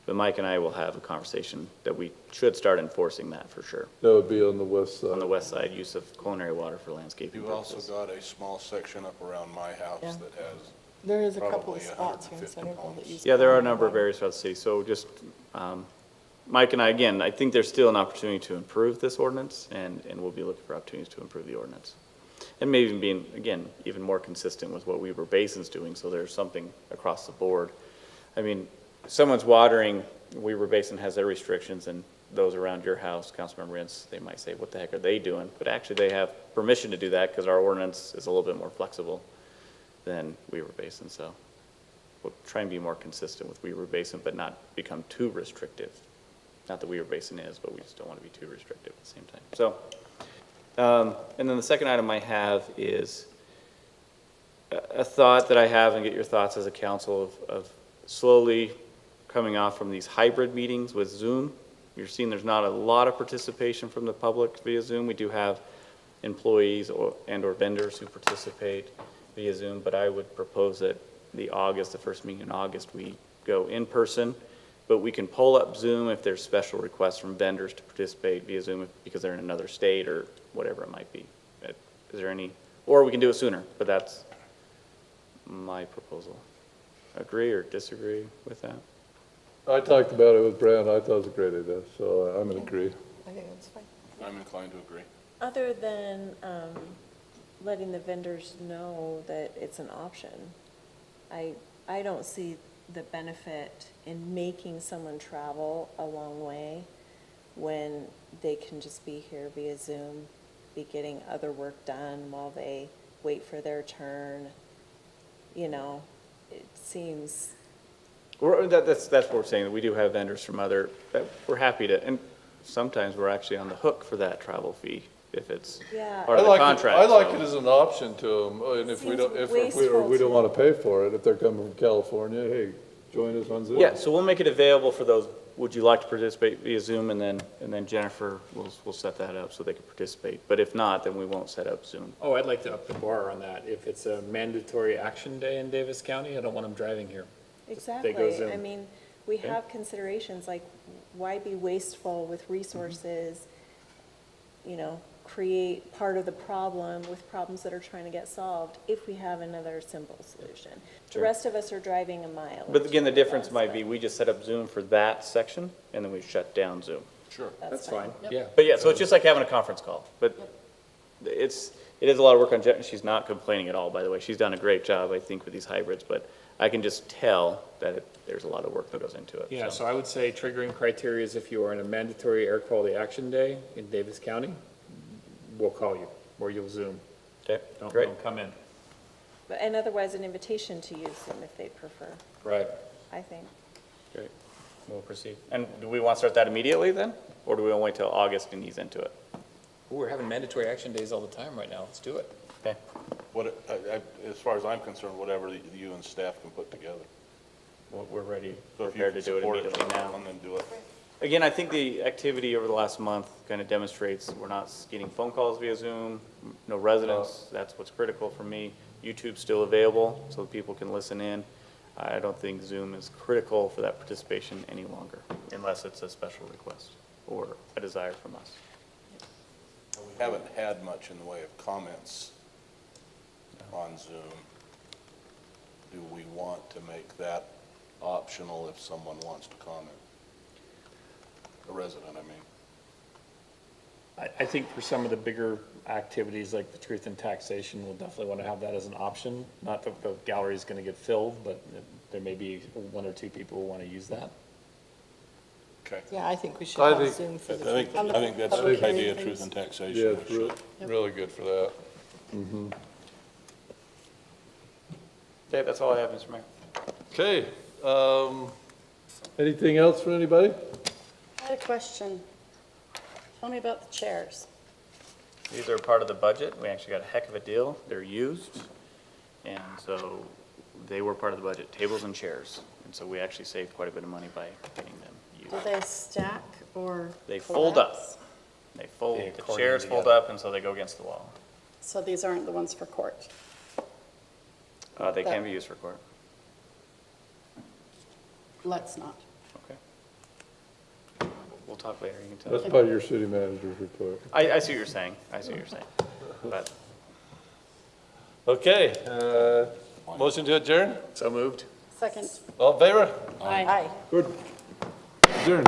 But Mike and I will have a conversation that we should start enforcing that for sure. That would be on the west side. On the west side, use of culinary water for landscaping You've also purposes. got a small section up around my house Yeah. that has There is a couple Probably of spots here in 150 Centerville that homes. use. Yeah, there are a number of areas throughout the city. So just, Mike and I, again, I think there's still an opportunity to improve this ordinance, and we'll be looking for opportunities to improve the ordinance. And maybe even being, again, even more consistent with what Weber Basin's doing, so there's something across the board. I mean, if someone's watering, Weber Basin has their restrictions, and those around your house, Councilmember Ince, they might say, what the heck are they doing? But actually, they have permission to do that because our ordinance is a little bit more flexible than Weber Basin, so. we'll try and be more consistent with Weaver Basin, but not become too restrictive. Not that Weaver Basin is, but we just don't want to be too restrictive at the same time. So, and then the second item I have is a thought that I have, and get your thoughts as a council, of slowly coming off from these hybrid meetings with Zoom. You're seeing there's not a lot of participation from the public via Zoom. We do have employees and/or vendors who participate via Zoom, but I would propose that the first meeting in August, we go in person, but we can pull up Zoom if there's special requests from vendors to participate via Zoom because they're in another state or whatever it might be. Is there any, or we can do it sooner, but that's my proposal. Agree or disagree with that? I talked about it with Brad. I thought it was a great idea, so I'm going to agree. I think that's fine. I'm inclined to agree. Other than letting the vendors know that it's an option, I don't see the benefit in making someone travel a long way when they can just be here via Zoom, be getting other work done while they wait for their turn. You know, it seems. That's what we're saying, that we do have vendors from that we're happy to, and sometimes we're actually on the hook for that travel fee if it's Yeah. part of the I contract. like so- it as an option to them, and if we don't, Seems we wasteful don't to- want to pay for it, if they're coming from California, hey, join us on Zoom. Yeah, so we'll make it available for those, would you like to participate via Zoom, and then Jennifer will set that up so they can participate. But if not, then we won't set up Zoom. Oh, I'd like to up the bar on that. If it's a mandatory action day in Davis County, I don't want them driving here. Exactly. Zoom. I mean, we have considerations like why be wasteful with resources, you know, create part of the problem with problems that are trying to get solved if we have another simple solution. The Sure. rest of us are driving a mile. But again, the difference might be, we just set up Zoom for that section, and then we shut down Zoom. Sure. That's fine, yeah. But yeah, so it's just like having a conference call, but it is a lot of work on Jen. She's not complaining at all, by the way. She's done a great job, I think, with these hybrids, but I can just tell that there's a lot of work that goes into it. Yeah, so I would say triggering criteria is if you are in a mandatory air quality action day in Davis County, we'll call you, or you'll Zoom. Okay, Don't great. don't come in. And otherwise, an invitation to use them if they prefer, Right. I think. Great, we'll proceed. And do we want to start that immediately then? Or do we want to wait till August and ease into it? We're having mandatory action days all the time right now. Let's do it. Okay, As far as I'm concerned, whatever you and staff can put together. we're ready, So if you prepared can to do it support immediately now. And then do it. Again, I think the activity over the last month kind of demonstrates we're not getting phone calls via Zoom, no residents. That's what's critical for me. YouTube's still available, so people can listen in. I don't think Zoom is critical for that participation any longer, unless it's a special request or a desire from us. We haven't had much in the way of comments on Zoom. Do we want to make that optional if someone wants to comment? A resident, I mean. I think for some of the bigger activities like the truth and taxation, we'll definitely want to have that as an option. Not that the gallery is going to get filled, but there may be one or two people who want to use that. Okay. Yeah, I think we should I have think- Zoom for I the. think that's a Public good idea, hearing truth things. and taxation. Yeah, it's really good for that. Okay, that's all I have, Mr. Mayor. Okay, anything else for anybody? I had a question. Tell me about the chairs. These are part of the budget. We actually got a heck of a deal. They're used. And so they were part of the budget, tables and chairs. And so we actually saved quite a bit of money by getting them Do used. they stack or They fold up. collapse? They fold, They the accordion chairs fold together. up, and so they go against the wall. So these aren't the ones for court? They can be used for court. Let's not. Okay. We'll talk later. You can tell. That's part of your city manager's report. I see what you're saying. I see what you're saying. But Okay, motion to adjourn? So moved. Second. All in favor? Aye. Good. Adjourn.